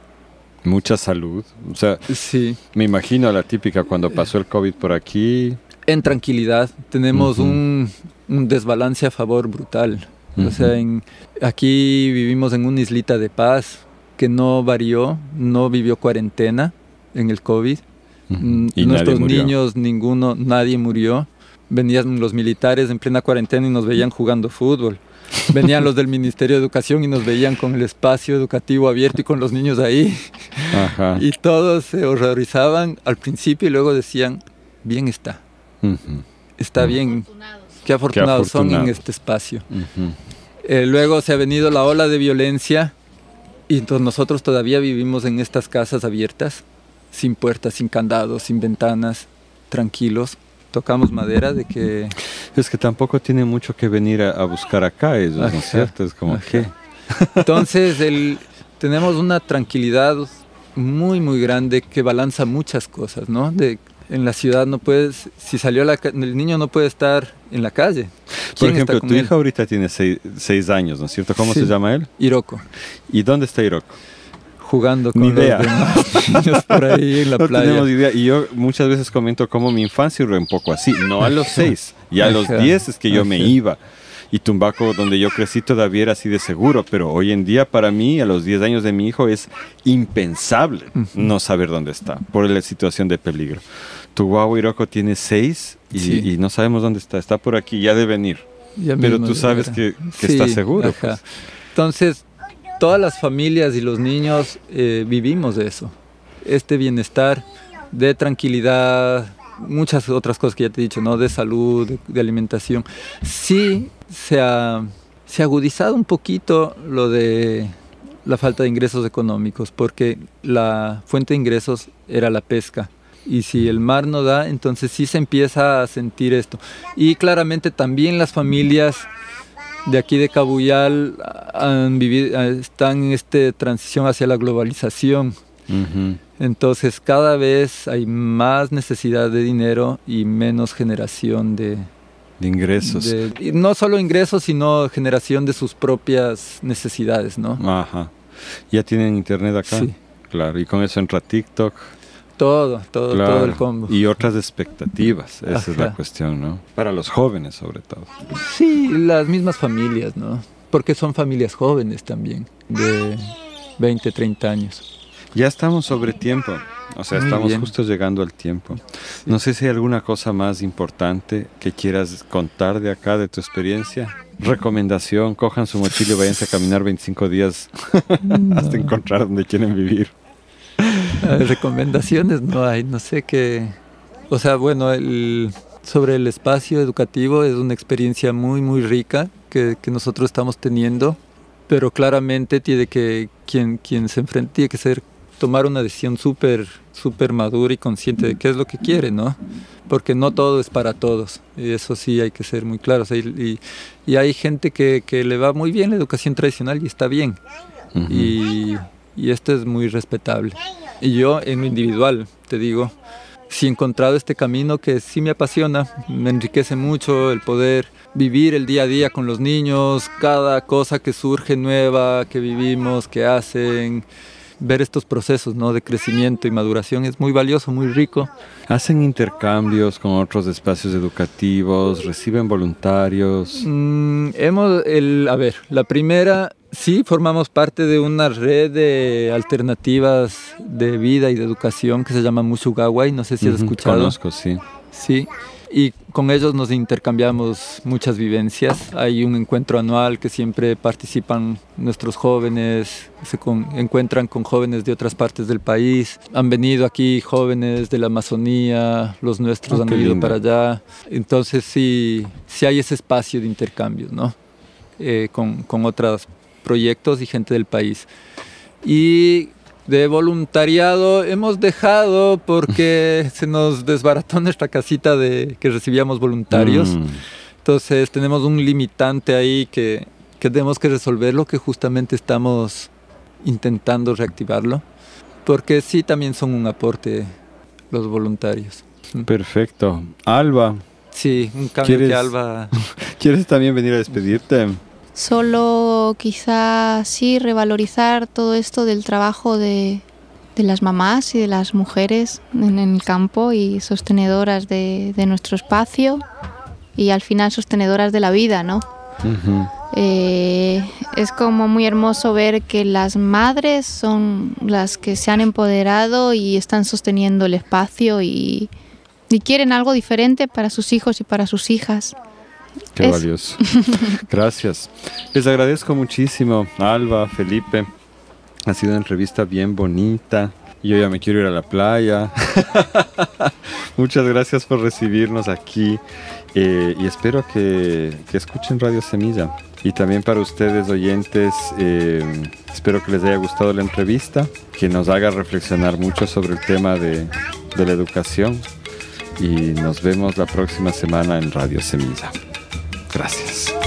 Mucha salud. O sea, sí. Me imagino la típica cuando pasó el COVID por aquí. En tranquilidad. Tenemos un desbalance a favor brutal. O sea, aquí vivimos en una islita de paz que no varió, no vivió cuarentena en el COVID. Y nuestros niños, nadie murió. Venían los militares en plena cuarentena y nos veían jugando fútbol. Venían los del Ministerio de Educación y nos veían con el espacio educativo abierto y con los niños ahí. Ajá. Y todos se horrorizaban al principio y luego decían: bien está. Ujú. Está bien. Qué afortunados son en este espacio. Ujú. Luego se ha venido la ola de violencia y entonces nosotros todavía vivimos en estas casas abiertas, sin puertas, sin candados, sin ventanas, tranquilos. Tocamos madera de que... Es que tampoco tiene mucho que venir a buscar acá ellos, ¿no es cierto? Es como que... Entonces tenemos una tranquilidad muy, muy grande que balanza muchas cosas, ¿no? En la ciudad no puedes, si salió el niño no puede estar en la calle. Por ejemplo, tu hija ahorita tiene 6 años, ¿no es cierto? ¿Cómo se llama él? Hiroko. ¿Y dónde está Hiroko? Jugando con los demás niños por ahí en la playa. No tenemos idea. Y yo muchas veces comento cómo mi infancia era un poco así. No a los 6, ya a los 10 es que yo me iba. Y Tumbaco, donde yo crecí, todavía era así de seguro. Pero hoy en día, para mí, a los 10 años de mi hijo, es impensable no saber dónde está por la situación de peligro. Tu guagua Hiroko tiene 6 y no sabemos dónde está. Está por aquí, ya debe venir. Pero tú sabes que está seguro. Pues. Entonces, todas las familias y los niños vivimos de eso. Este bienestar de tranquilidad, muchas otras cosas que ya te he dicho, ¿no? De salud, de alimentación. Sí se ha agudizado un poquito lo de la falta de ingresos económicos, porque la fuente de ingresos era la pesca. Y si el mar no da, entonces sí se empieza a sentir esto. Y claramente también las familias de aquí de Cabuyal están en esta transición hacia la globalización. Uh-huh. Entonces cada vez hay más necesidad de dinero y menos generación de ingresos. Y no solo ingresos, sino generación de sus propias necesidades, ¿no? Ajá. ¿Ya tienen internet acá? Sí. Claro, y con eso entra TikTok. Todo el combo. Y otras expectativas, esa es la cuestión, ¿no? Para los jóvenes, sobre todo. Sí, las mismas familias, ¿no? Porque son familias jóvenes también, de 20, 30 años. Ya estamos sobre tiempo, o sea, estamos justo llegando al tiempo. Sí. No sé si hay alguna cosa más importante que quieras contar de acá, de tu experiencia. Recomendación, cojan su mochila y váyanse a caminar 25 días hasta encontrar donde quieren vivir. Recomendaciones no hay, no sé qué. O sea, bueno, sobre el espacio educativo es una experiencia muy, muy rica que nosotros estamos teniendo, pero claramente tiene que quien se enfrenta tiene que tomar una decisión súper madura y consciente de qué es lo que quiere, ¿no? Porque no todo es para todos, y eso sí hay que ser muy claros. Y hay gente que le va muy bien la educación tradicional y está bien. Uh-huh. Y esto es muy respetable. Y yo, en lo individual, te digo, sí he encontrado este camino que sí me apasiona, me enriquece mucho el poder vivir el día a día con los niños, cada cosa que surge nueva, que vivimos, que hacen, ver estos procesos, ¿no? De crecimiento y maduración es muy valioso, muy rico. ¿Hacen intercambios con otros espacios educativos? ¿Reciben voluntarios? La primera... Sí, formamos parte de una red de alternativas de vida y de educación que se llama Mushugawai, no sé si has escuchado. Conozco, sí. Sí, y con ellos nos intercambiamos muchas vivencias. Hay un encuentro anual que siempre participan nuestros jóvenes, se encuentran con jóvenes de otras partes del país. Han venido aquí jóvenes de la Amazonía, los nuestros han ido para allá. Entonces sí hay ese espacio de intercambio, ¿no? Con otras proyectos y gente del país. Y de voluntariado hemos dejado porque se nos desbarató nuestra casita que recibíamos voluntarios. Entonces tenemos un limitante ahí que tenemos que resolverlo, que justamente estamos intentando reactivarlo, porque sí también son un aporte los voluntarios. Perfecto. Alba. Sí, un cambio que Alba... ¿Quieres también venir a despedirte? Solo quizás sí revalorizar todo esto del trabajo de las mamás y de las mujeres en el campo y sostenedoras de nuestro espacio y al final sostenedoras de la vida, ¿no? Uh-huh. Es como muy hermoso ver que las madres son las que se han empoderado y están sosteniendo el espacio y quieren algo diferente para sus hijos y para sus hijas. Qué valioso. Gracias. Les agradezco muchísimo, Alba, Felipe. Ha sido una entrevista bien bonita. Yo ya me quiero ir a la playa. Muchas gracias por recibirnos aquí y espero que escuchen Radio Semilla. Y también para ustedes oyentes, espero que les haya gustado la entrevista, que nos haga reflexionar mucho sobre el tema de la educación y nos vemos la próxima semana en Radio Semilla. Gracias.